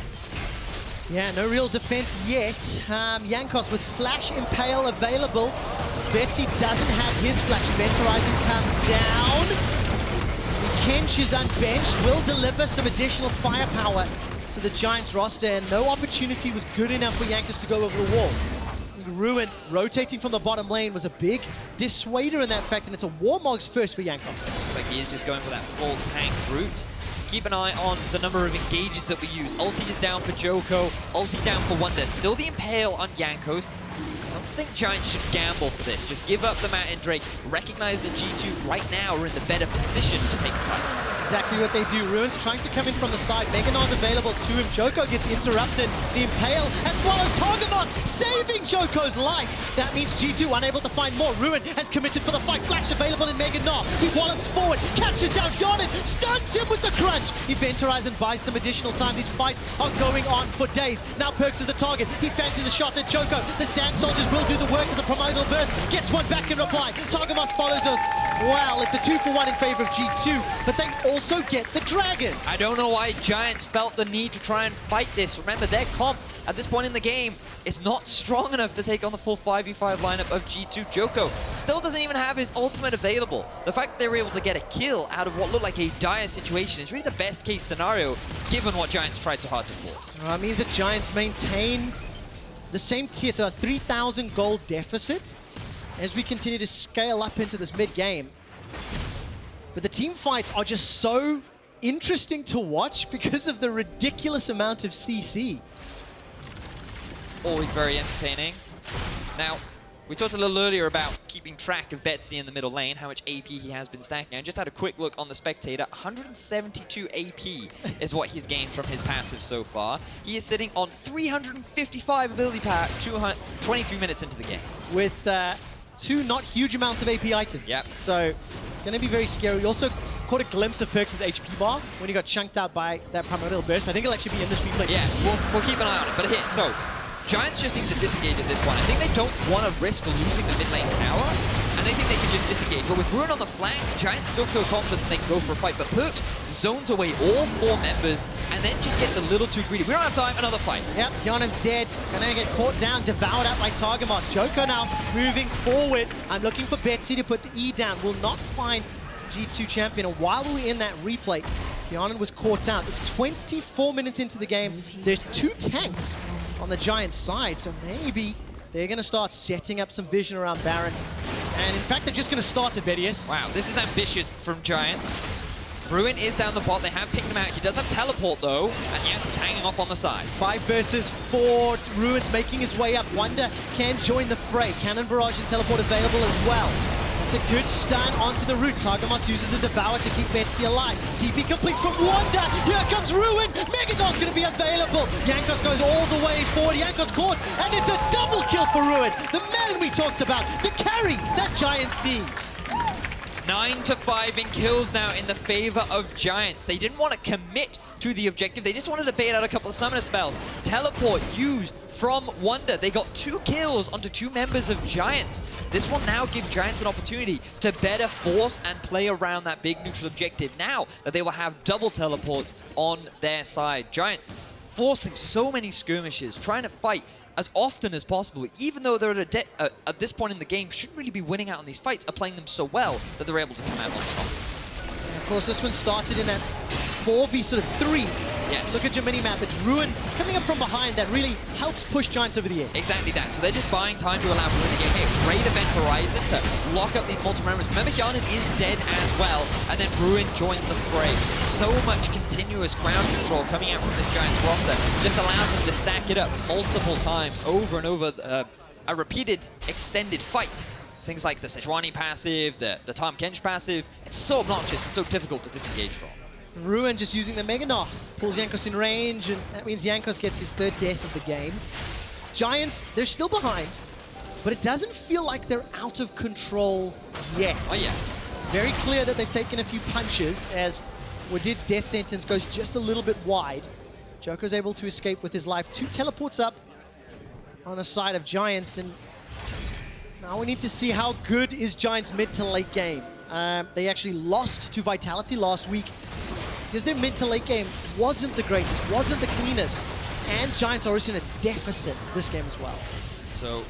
Yeah, no real defense yet. Jankos with Flash Impale available. Betsy doesn't have his Flash. Event Horizon comes down. Kench is unbenched, will deliver some additional firepower to the Giants roster, and no opportunity was good enough for Jankos to go over the wall. Ruin rotating from the bottom lane was a big dissuader in that fact, and it's a Warmog's first for Jankos. Looks like he is just going for that full tank route. Keep an eye on the number of engages that we use. Ulti is down for Djoko, ulti down for Wunder. Still the Impale on Jankos. I don't think Giants should gamble for this. Just give up the Matt and Drake. Recognize that G2 right now are in the better position to take the fight. Exactly what they do. Ruin's trying to come in from the side. Meganar's available to him. Djoko gets interrupted. The Impale, as well as Targamas, saving Djoko's life. That means G2 unable to find more. Ruin has committed for the fight. Flash available in Meganar. He wallops forward, catches down Hjärnan, stuns him with the crunch. Event Horizon buys some additional time. These fights are going on for days. Now PerkZ is the target. He fancies a shot at Djoko. The Sand Soldiers will do the work as a primordial burst. Gets one back in reply. Targamas follows us. Well, it's a 2-for-1 in favor of G2, but they also get the dragon. I don't know why Giants felt the need to try and fight this. Remember, their comp at this point in the game is not strong enough to take on the full 5v5 lineup of G2. Djoko still doesn't even have his ultimate available. The fact that they were able to get a kill out of what looked like a dire situation is really the best case scenario, given what Giants tried so hard to force. It means that Giants maintain the same tier, so a 3,000 gold deficit as we continue to scale up into this mid-game. But the team fights are just so interesting to watch because of the ridiculous amount of CC. It's always very entertaining. Now, we talked a little earlier about keeping track of Betsy in the middle lane, how much AP he has been stacking. I just had a quick look on the Spectator. 172 AP is what he's gained from his passive so far. He is sitting on 355 ability power, 23 minutes into the game. With two not huge amounts of AP items. Yep. So, going to be very scary. We also caught a glimpse of PerkZ's HP bar when he got chunked out by that primordial burst. I think it'll actually be in this replay. Yeah, we'll keep an eye on it. But here, so Giants just need to disengage at this point. I think they don't want to risk losing the mid lane tower, and they think they can just disengage. But with Ruin on the flank, Giants still feel confident that they can go for a fight. But PerkZ zones away all 4 members and then just gets a little too greedy. We don't have time, another fight. Yep, Hjärnan's dead. Gonna get caught down, devoured out by Targamas. Djoko now moving forward. I'm looking for Betsy to put the E down. Will not find G2 champion. And while we were in that replay, Hjärnan was caught out. It's 24 minutes into the game. There's 2 tanks on the Giants side, so maybe they're going to start setting up some vision around Baron. And in fact, they're just going to start at Vedius. Wow, this is ambitious from Giants. Ruin is down the bot. They have picked him out. He does have teleport, though, and Jankos hanging off on the side. 5 versus 4. Ruin's making his way up. Wunder can join the fray. Cannon Barrage and teleport available as well. That's a good stun onto the root. Targamas uses the Devour to keep Betsy alive. TP complete from Wunder. Here comes Ruin. Megadon's going to be available. Jankos goes all the way forward. Jankos caught, and it's a double kill for Ruin. The man we talked about. The carry that Giants needs. 9-5 in kills now in the favor of Giants. They didn't want to commit to the objective. They just wanted to bait out a couple of summoner spells. Teleport used from Wunder. They got 2 kills onto 2 members of Giants. This will now give Giants an opportunity to better force and play around that big neutral objective now that they will have double teleports on their side. Giants forcing so many skirmishes, trying to fight as often as possible, even though they're at this point in the game, shouldn't really be winning out on these fights, are playing them so well that they're able to come out on top. And of course, this one started in that 4v3. Yes. Look at your mini-map. It's Ruin coming up from behind that really helps push Giants over the edge. Exactly that. So they're just buying time to allow Ruin to get a great event horizon to lock up these multiple members. Remember, Hjärnan is dead as well, and then Ruin joins the fray. So much continuous ground control coming out from this Giants roster just allows them to stack it up multiple times over and over a repeated extended fight. Things like the Sejuani passive, the Tahm Kench passive. It's so obnoxious and so difficult to disengage from. Ruin just using the Meganar, pulls Jankos in range, and that means Jankos gets his 3rd death of the game. Giants, they're still behind, but it doesn't feel like they're out of control yet. Oh yeah. Very clear that they've taken a few punches as Wadid's death sentence goes just a little bit wide. Djoko's able to escape with his life. 2 teleports up on the side of Giants, and now we need to see how good is Giants' mid to late game. They actually lost to Vitality last week because their mid to late game wasn't the greatest, wasn't the cleanest, and Giants are also in a deficit this game as well. So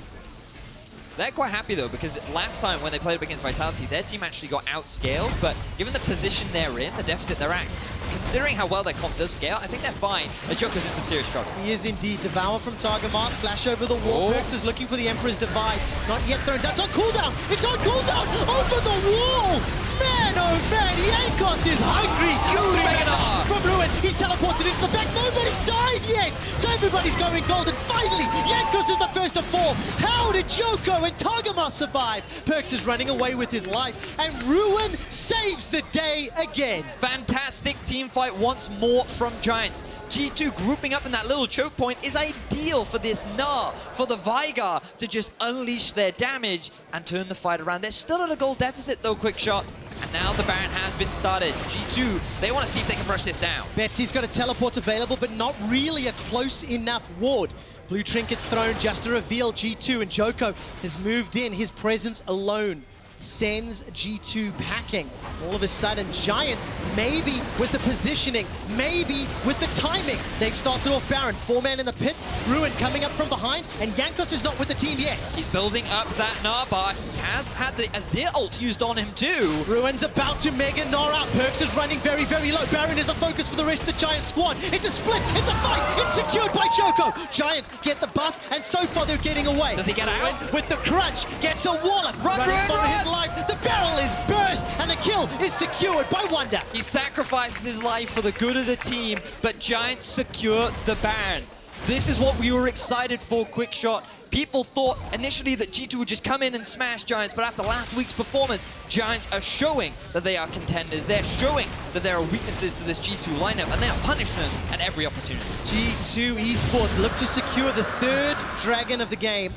they're quite happy though, because last time when they played up against Vitality, their team actually got outscaled, but given the position they're in, the deficit they're at, considering how well their comp does scale, I think they're fine. Djoko's in some serious trouble. He is indeed. Devour from Targamas, flash over the wall. PerkZ is looking for the Emperor's Divide. Not yet thrown down. It's on cooldown! It's on cooldown! Over the wall! Man, oh man, Jankos is hungry! Huge Gnar from Ruin. He's teleported into the back. Nobody's died yet! So everybody's going golden. finally, Jankos is the first to fall. How did Djoko and Targamas survive? PerkZ is running away with his life, and Ruin saves the day again. Fantastic team fight once more from Giants. G2 grouping up in that little choke point is ideal for this Gnar, for the Veigar to just unleash their damage and turn the fight around. They're still at a goal deficit though, Quickshot. And now the Baron has been started. G2, they want to see if they can brush this down. Betsy's got a teleport available, but not really a close enough ward. Blue trinket thrown just to reveal G2, and Djoko has moved in. His presence alone sends G2 packing. All of a sudden, Giants, maybe with the positioning, maybe with the timing. They've started off Baron, 4-man in the pit, Ruin coming up from behind, and Jankos is not with the team yet. He's building up that Gnar bar. He has had the Azir ult used on him too. Ruin's about to mega Gnar out. PerkZ is running very, very low. Baron is the focus for the rest of the Giant squad. It's a split, it's a fight, it's secured by Djoko. Giants get the buff, and so far they're getting away. Does he get out? Ruin with the crunch, gets a wallop. Run, his life. The barrel is burst, and the kill is secured by Wunder. He sacrifices his life for the good of the team, but Giants secure the Baron. This is what we were excited for, Quickshot. People thought initially that G2 would just come in and smash Giants, but after last week's performance, Giants are showing that they are contenders. They're showing that there are weaknesses to this G2 lineup, and they are punishing them at every opportunity. G2 Esports look to secure the third dragon of the game.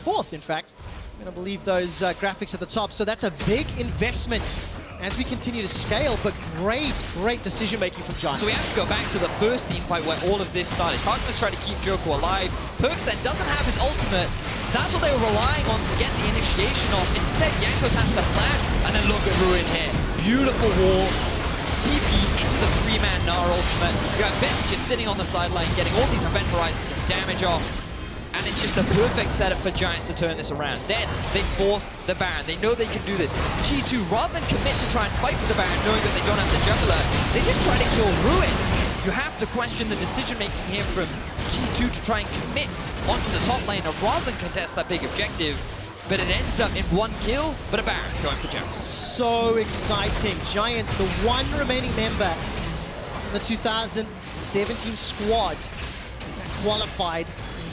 Fourth, in fact. I'm going to believe those graphics at the top. So that's a big investment as we continue to scale, but great decision-making from Giants. So we have to go back to the first team fight where all of this started. Targamas tried to keep Djoko alive. PerkZ then doesn't have his ultimate. That's what they were relying on to get the initiation off. Instead, Jankos has to flash, and then look at Ruin here. Beautiful wall. TP into the 3-man Gnar ultimate. You got Betsy just sitting on the sideline, getting all these event horizons and damage off. And it's just a perfect setup for Giants to turn this around. Then they force the Baron. They know they can do this. G2, rather than commit to try and fight for the Baron, knowing that they don't have the juggler, they did try to kill Ruin. You have to question the decision-making here from G2 to try and commit onto the top laner rather than contest that big objective. But it ends up in one kill, but a Baron going for Jankos. So exciting. Giants, the one remaining member in the 2017 squad that qualified.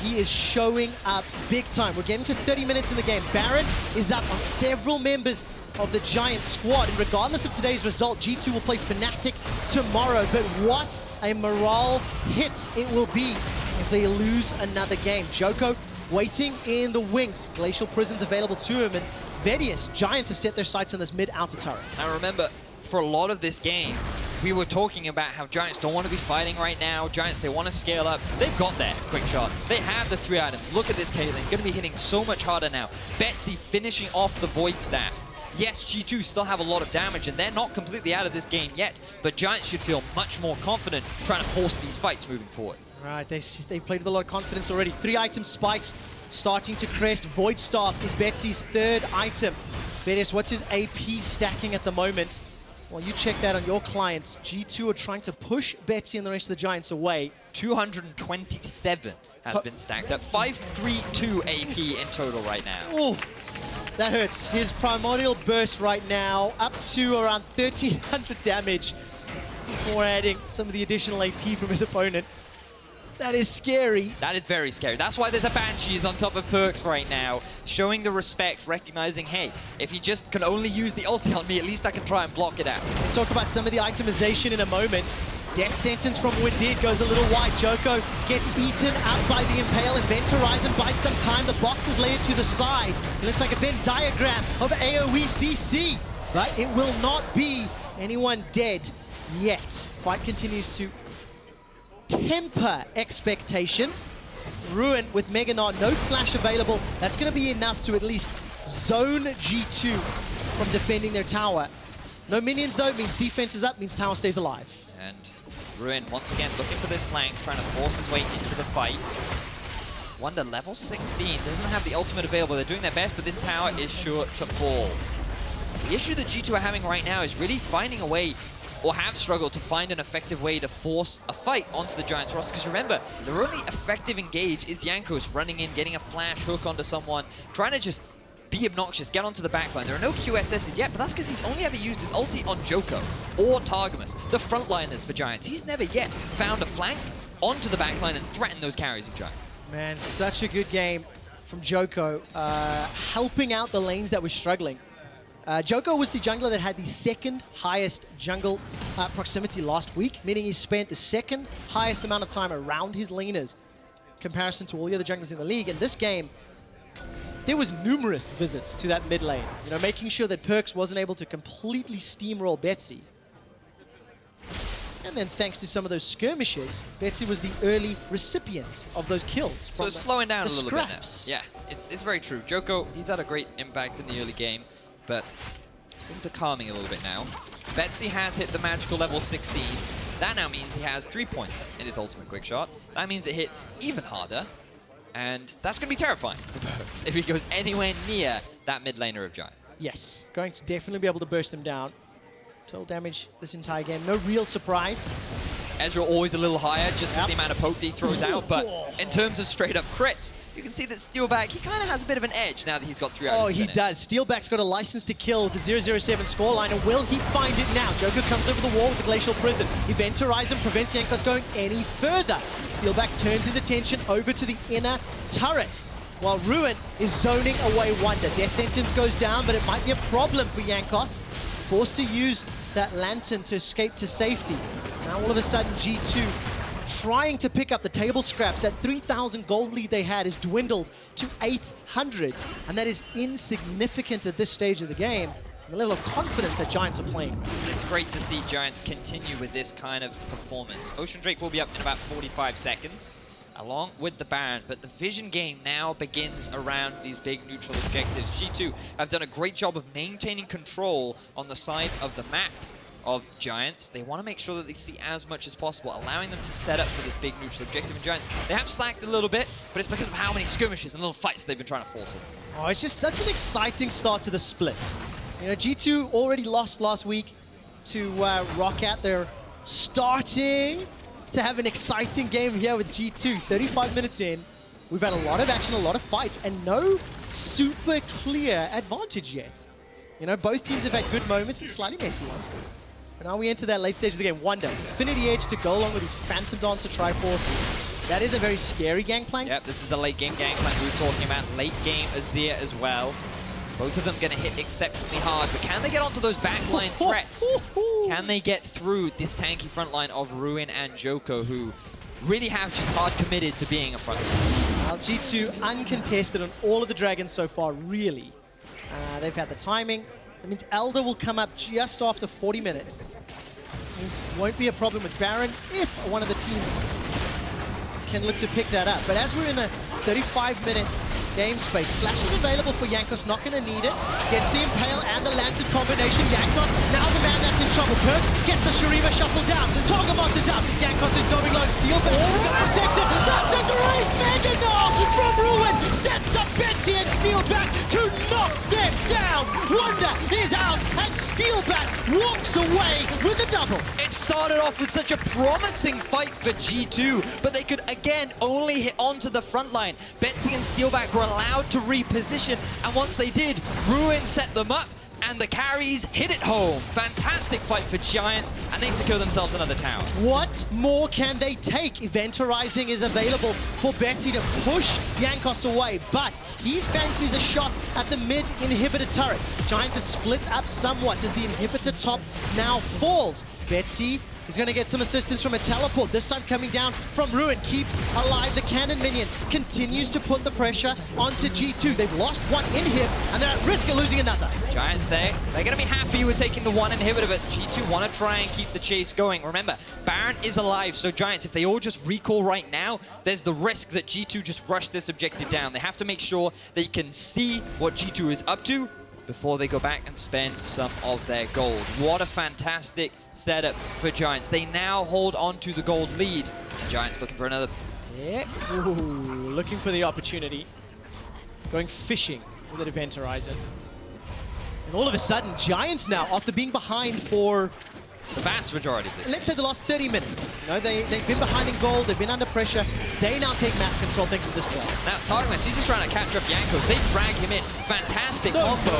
He is showing up big time. We're getting to 30 minutes in the game. Baron is up on several members of the Giant squad. And regardless of today's result, G2 will play Fnatic tomorrow. But what a morale hit it will be if they lose another game. Djoko waiting in the wings. Glacial Prison's available to him. And Vedius, Giants have set their sights on this mid-outer turret. Now remember, for a lot of this game, we were talking about how Giants don't want to be fighting right now. Giants, they want to scale up. They've got that Quickshot. They have the 3 items. Look at this Caitlyn. Going to be hitting so much harder now. Betsy finishing off the Void Staff. Yes, G2 still have a lot of damage, and they're not completely out of this game yet, but Giants should feel much more confident trying to force these fights moving forward. Right, they played with a lot of confidence already. 3 item spikes starting to crest. Void Staff is Betsy's 3rd item. Vedius, what's his AP stacking at the moment? Well, you check that on your client. G2 are trying to push Betsy and the rest of the Giants away. 227 has been stacked up. 532 AP in total right now. Oh, that hurts. His primordial burst right now up to around 1300 damage before adding some of the additional AP from his opponent. That is scary. That is very scary. That's why there's a Banshees on top of PerkZ right now, showing the respect, recognizing, hey, if he just can only use the ulti on me, at least I can try and block it out. Let's talk about some of the itemization in a moment. Death sentence from Wadid goes a little wide. Djoko gets eaten out by the Impale. Event Horizon buys some time. The box is layered to the side. It looks like a Venn diagram of AoE CC, but it will not be anyone dead yet. Fight continues to temper expectations. Ruin with Mega Gnar, no flash available. That's going to be enough to at least zone G2 from defending their tower. No minions though, means defense is up, means tower stays alive. And Ruin once again looking for this flank, trying to force his way into the fight. Wunder level 16, doesn't have the ultimate available. They're doing their best, but this tower is sure to fall. The issue that G2 are having right now is really finding a way, or have struggled to find an effective way to force a fight onto the Giants roster. Because remember, their only effective engage is Jankos running in, getting a flash hook onto someone, trying to just be obnoxious, get onto the backline. There are no QSSs yet, but that's because he's only ever used his ulti on Djoko or Targamas, the frontliners for Giants. He's never yet found a flank onto the backline and threatened those carries of Giants. Man, such a good game from Djoko, helping out the lanes that were struggling. Djoko was the jungler that had the second highest jungle proximity last week, meaning he spent the second highest amount of time around his laners in comparison to all the other junglers in the league. In this game, there was numerous visits to that mid lane, you know, making sure that PerkZ wasn't able to completely steamroll Betsy. And then thanks to some of those skirmishes, Betsy was the early recipient of those kills. So it's slowing down a little bit now. Scraps. Yeah, it's very true. Djoko, he's had a great impact in the early game, but things are calming a little bit now. Betsy has hit the magical level 16. That now means he has 3 points in his ultimate quick shot. That means it hits even harder, and that's going to be terrifying for PerkZ if he goes anywhere near that mid laner of Giants. Yes, going to definitely be able to burst them down. Total damage this entire game, no real surprise. Ezreal always a little higher just because the amount of poke he throws out, but in terms of straight up crits, you can see that Steeelback, he kind of has a bit of an edge now that he's got 3 out of 10. Oh, he does. Steeelback's got a license to kill with the 007 scoreline, and will he find it now? Djoko comes over the wall with the Glacial Prison. Event Horizon prevents Jankos going any further. Steeelback turns his attention over to the inner turret, while Ruin is zoning away Wunder. Death Sentence goes down, but it might be a problem for Jankos. Forced to use that lantern to escape to safety. Now all of a sudden G2 trying to pick up the table scraps. That 3,000 gold lead they had is dwindled to 800, and that is insignificant at this stage of the game. The level of confidence that Giants are playing. It's great to see Giants continue with this kind of performance. Ocean Drake will be up in about 45 seconds, along with the Baron, but the vision game now begins around these big neutral objectives. G2 have done a great job of maintaining control on the side of the map of Giants. They want to make sure that they see as much as possible, allowing them to set up for this big neutral objective. And Giants, they have slacked a little bit, but it's because of how many skirmishes and little fights they've been trying to force all the time. Oh, it's just such an exciting start to the split. You know, G2 already lost last week to Roccat. They're starting to have an exciting game here with G2. 35 minutes in, we've had a lot of action, a lot of fights, and no super clear advantage yet. You know, both teams have had good moments and slightly messy ones. And now we enter that late stage of the game. Wunder, Infinity Edge to go along with his Phantom Dancer Triforce. That is a very scary Gangplank. Yep, this is the late game Gangplank we were talking about. Late game Azir as well. Both of them going to hit exceptionally hard, but can they get onto those backline threats? Can they get through this tanky front line of Ruin and Djoko, who really have just hard committed to being a front line? Well, G2 uncontested on all of the dragons so far, really. They've had the timing. That means Elder will come up just after 40 minutes. Means won't be a problem with Baron if one of the teams can look to pick that up. But as we're in a 35-minute game space, Flash is available for Jankos, not going to need it. Gets the Impale and the Lantern combination. Jankos, now the man that's in trouble. PerkZ gets the Shurima shuffle down. The Targamas is out. Jankos is going low. Steeelback is going to protect it. That's a great Mega Gnar from Ruin. Sets up Betsy and Steeelback to knock them down. Wunder is out and Steeelback walks away with a double. It started off with such a promising fight for G2, but they could again only hit onto the front line. Betsy and Steeelback were allowed to reposition, and once they did, Ruin set them up, and the carries hit it home. Fantastic fight for Giants, and they secure themselves another tower. What more can they take? Event Horizon is available for Betsy to push Jankos away, but he fancies a shot at the mid inhibitor turret. Giants have split up somewhat as the inhibitor top now falls. Betsy is going to get some assistance from a teleport, this time coming down from Ruin. Keeps alive the cannon minion, continues to put the pressure onto G2. They've lost one inhib, and they're at risk of losing another. Giants they're going to be happy with taking the one inhibitor, but G2 want to try and keep the chase going. Remember, Baron is alive, so Giants, if they all just recall right now, there's the risk that G2 just rush this objective down. They have to make sure they can see what G2 is up to before they go back and spend some of their gold. What a fantastic setup for Giants. They now hold on to the gold lead. Giants looking for another. Yeah, ooh, looking for the opportunity. Going fishing with the Event Horizon. And all of a sudden, Giants now, after being behind for the vast majority of this. Let's say the last 30 minutes. You know, they've been behind in gold, they've been under pressure. They now take map control thanks to this play. Now, Targamas, he's just trying to capture up Jankos. They drag him in. Fantastic combo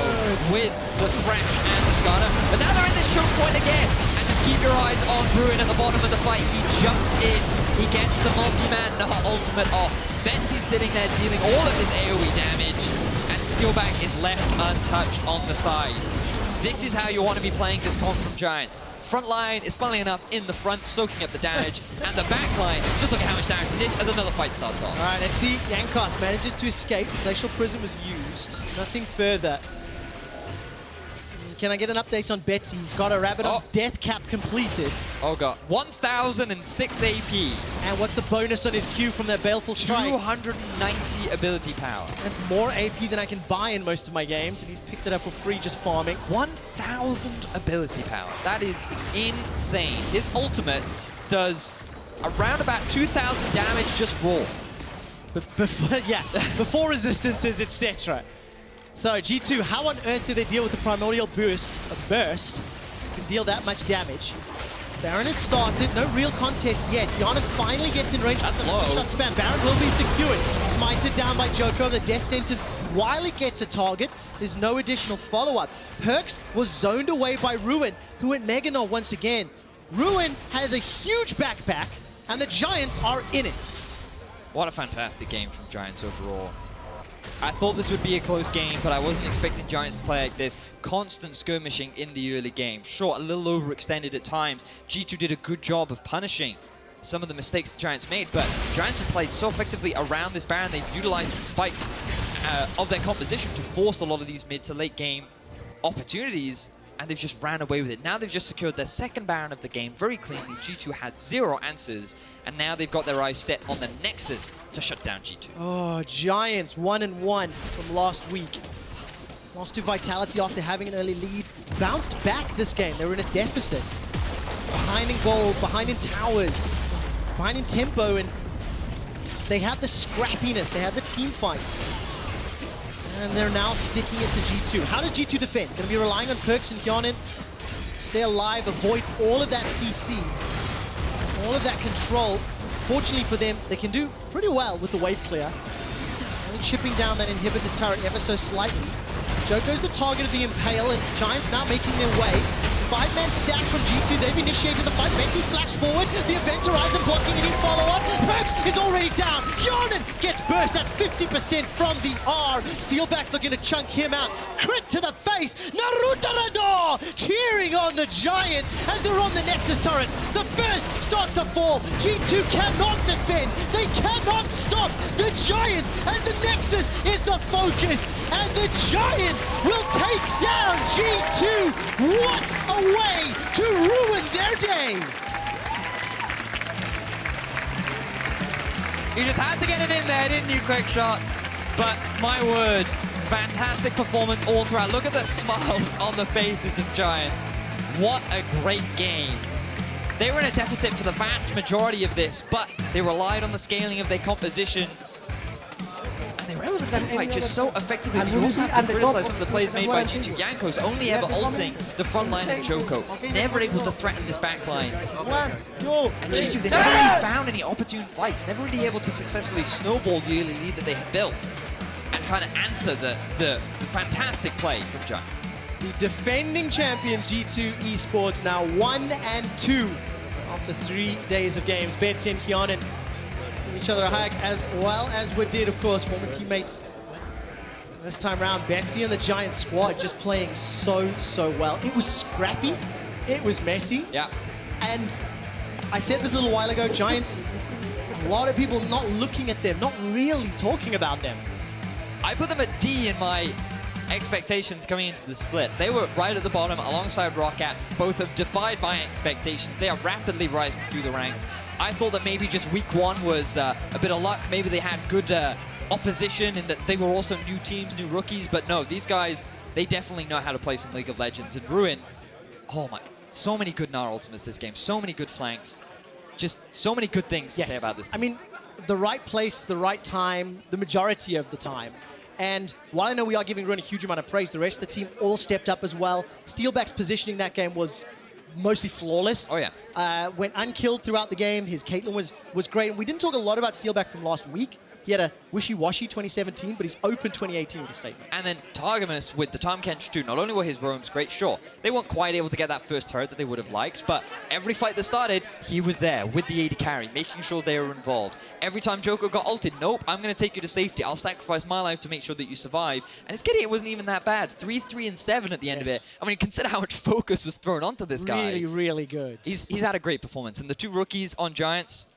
with the Thresh and the Skarner. But now they're in this choke point again. And just keep your eyes on Ruin at the bottom of the fight. He jumps in He gets the multi-man Gnar ultimate off. Betsy's sitting there dealing all of his AoE damage, and Steeelback is left untouched on the sides. This is how you want to be playing this comp from Giants. Front line is, funnily enough, in the front, soaking up the damage, and the back line, just look at how much damage it is as another fight starts off. All right, let's see. Jankos manages to escape. Glacial Prism was used. Nothing further. Can I get an update on Betsy? He's got a Rabadon's death cap completed. Oh god, 1006 AP. And what's the bonus on his Q from that Baleful Strike? 290 ability power. That's more AP than I can buy in most of my games, and he's picked it up for free just farming. 1000 ability power. That is insane. His ultimate does around about 2000 damage just raw. Before resistances, etc. So G2, how on earth do they deal with the primordial burst? A burst can deal that much damage. Baron has started, no real contest yet. Hjärnan finally gets in range. That's low. Shot spam. Baron will be secured. Smited down by Djoko, the death sentence. While it gets a target, there's no additional follow-up. PerkZ was zoned away by Ruin, who went Mega Gnar once again. Ruin has a huge backpack, and the Giants are in it. What a fantastic game from Giants overall. I thought this would be a close game, but I wasn't expecting Giants to play like this. Constant skirmishing in the early game. Sure, a little overextended at times. G2 did a good job of punishing some of the mistakes the Giants made, but Giants have played so effectively around this Baron. They've utilized the spikes of their composition to force a lot of these mid to late game opportunities, and they've just ran away with it. Now they've just secured their second Baron of the game very cleanly. G2 had 0 answers, and now they've got their eyes set on the Nexus to shut down G2. Oh, Giants 1-1 from last week. Lost to Vitality after having an early lead. Bounced back this game. They were in a deficit. Behind in gold, behind in towers, behind in tempo, and they had the scrappiness, they had the team fights. And they're now sticking it to G2. How does G2 defend? Going to be relying on PerkZ and Hjärnan. Stay alive, avoid all of that CC, all of that control. Fortunately for them, they can do pretty well with the wave clear. Only chipping down that inhibitor turret ever so slightly. Djoko's the target of the Impale, and Giants now making their way. 5-man stack from G2, they've initiated the fight. Betsy splashed forward, the Event Horizon blocking any follow-up. PerkZ is already down. Hjärnan gets burst, that's 50% from the R. Steeelback's looking to chunk him out. Crit to the face, NARUTERADOR cheering on the Giants as they're on the Nexus turrets. The first starts to fall. G2 cannot defend, they cannot stop the Giants as the Nexus is the focus. And the Giants will take down G2. What a way to ruin their day! You just had to get it in there, didn't you, Quickshot? But my word, fantastic performance all throughout. Look at the smiles on the faces of Giants. What a great game. They were in a deficit for the vast majority of this, but they relied on the scaling of their composition. And they were able to teamfight just so effectively. But you also have to criticize some of the plays made by G2. Jankos only ever ulting the front line of Djoko. Never able to threaten this back line. And G2, they never really found any opportune fights. Never really able to successfully snowball the early lead that they had built and kind of answer the fantastic play from Giants. The defending champions G2 Esports now 1-2 after 3 days of games. Betsy and Hjärnan each other a hug, as well as Wadid, of course, former teammates. This time around, Betsy and the Giant squad just playing so well. It was scrappy, it was messy. Yeah. And I said this a little while ago, Giants, a lot of people not looking at them, not really talking about them. I put them at D in my expectations coming into the split. They were right at the bottom alongside Roccat. Both have defied my expectations. They are rapidly rising through the ranks. I thought that maybe just week 1 was a bit of luck. Maybe they had good opposition and that they were also new teams, new rookies. But no, these guys, they definitely know how to play some League of Legends. And Ruin, oh my, so many good Gnar ultimates this game. So many good flanks. Just so many good things to say about this team. I mean, the right place, the right time, the majority of the time. And while I know we are giving Ruin a huge amount of praise, the rest of the team all stepped up as well. Steeelback's positioning that game was mostly flawless. Oh, yeah. Went unkilled throughout the game. His Caitlyn was great. And we didn't talk a lot about Steeelback from last week, He had a wishy-washy 2017, but he's open 2018 with a statement. And then Targamas with the Tahm Kench too. Not only were his roams great, sure, they weren't quite able to get that first turret that they would have liked, but every fight that started, he was there with the AD carry, making sure they were involved. Every time Djoko got ulted, nope, I'm going to take you to safety. I'll sacrifice my life to make sure that you survive. And his KD wasn't even that bad. 3, 3, and 7 at the end of it. I mean, consider how much focus was thrown onto this guy. Really, really good. He's had a great performance. And the 2 rookies on Giants,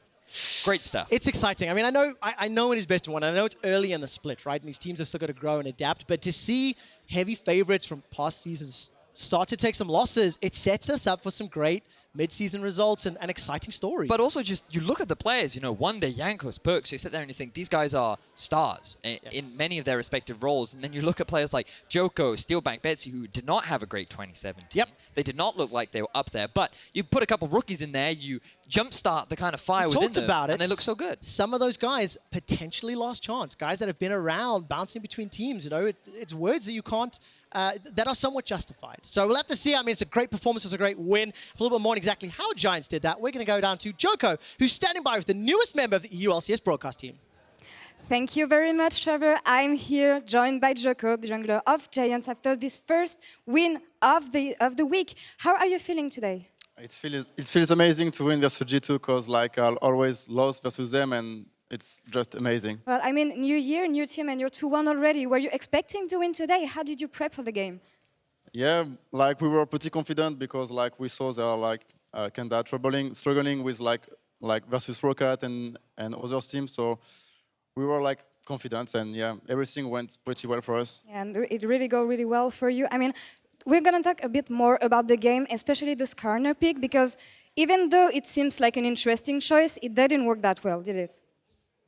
great stuff. It's exciting. I mean, I know it is best of 1. I know it's early in the split, right? And these teams have still got to grow and adapt. But to see heavy favorites from past seasons start to take some losses, it sets us up for some great mid-season results and exciting stories. But also just, you look at the players, you know, Wunder, Jankos, PerkZ, you sit there and you think these guys are stars in many of their respective roles. And then you look at players like Djoko, Steeelback, Betsy, who did not have a great 2017. Yep. They did not look like they were up there. But you put a couple rookies in there, you jumpstart the kind of fire within them, about it, and they look so good. Some of those guys potentially lost chance. Guys that have been around, bouncing between teams, you know, it's words that you can't, that are somewhat justified. So we'll have to see. I mean, it's a great performance, it's a great win. For a little bit more on exactly how Giants did that, we're going to go down to Djoko, who's standing by with the newest member of the EU LCS broadcast team. Thank you very much, Trevor. I'm here joined by Djoko, the jungler of Giants, after this first win of the week. How are you feeling today? It feels amazing to win versus G2 because like I always lost versus them and it's just amazing. Well, I mean, new year, new team, and you're 2-1 already. Were you expecting to win today? How did you prep for the game? Yeah, like we were pretty confident because like we saw they are like kind of struggling with like versus Rocket and other teams. So we were like confident and yeah, everything went pretty well for us. Yeah, and it really go really well for you. I mean, we're going to talk a bit more about the game, especially the Skarner pick, because even though it seems like an interesting choice, it didn't work that well, did it?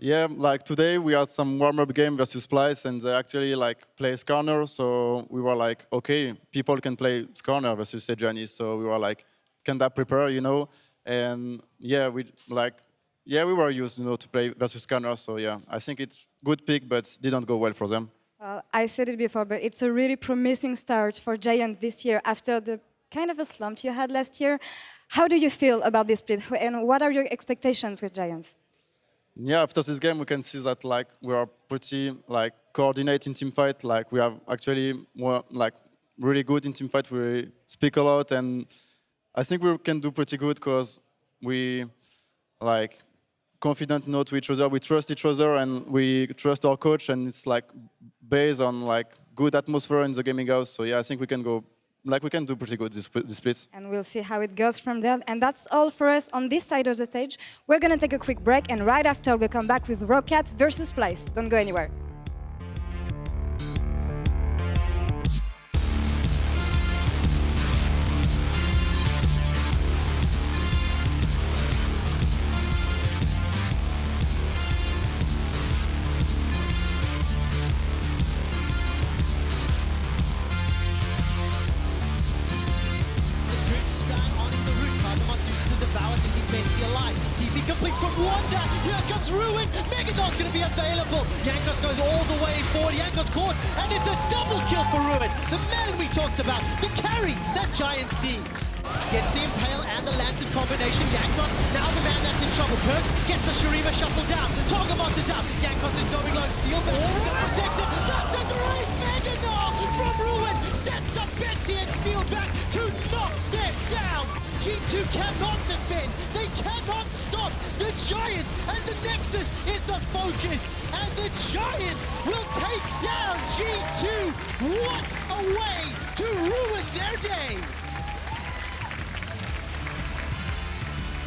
Yeah, like today we had some warm-up game versus Splice and they actually like play Skarner, so we were like, okay, people can play Skarner versus Sejuani, so we were like, can that prepare, you know? And yeah, we were used, you know, to play versus Skarner, so yeah, I think it's good pick, but didn't go well for them. I said it before, but it's a really promising start for Giants this year after the kind of a slump you had last year. How do you feel about this split, and what are your expectations with Giants? Yeah, after this game, we can see that like we are pretty like coordinated in team fight. Like we are actually more like really good in team fight. We speak a lot, and I think we can do pretty good because we like confident, you know, to each other. We trust each other, and we trust our coach, and it's like based on like good atmosphere in the gaming house. So yeah, I think we can go. Like we can do pretty good this split. And we'll see how it goes from there. And that's all for us on this side of the stage. We're going to take a quick break, and right after we'll come back with Rocket versus Splice. Don't go anywhere. Betsy alive. TP complete from Wunder. Here comes Ruin. Megadol's going to be available. Jankos goes all the way forward. Jankos caught, and it's a double kill for Ruin. The man we talked about, the carry that Giants needs. Gets the Impale and the Lantern combination. Jankos, now the man that's in trouble. PerkZ gets the Shurima shuffle down. Targamas is out. Jankos is going low. Steeelback is going to protect it. That's a great Megadol from Ruin. Sets up Betsy and Steeelback to knock them down. G2 cannot defend. They cannot stop the Giants. And the Nexus is the focus. And the Giants will take down G2. What a way to ruin their day.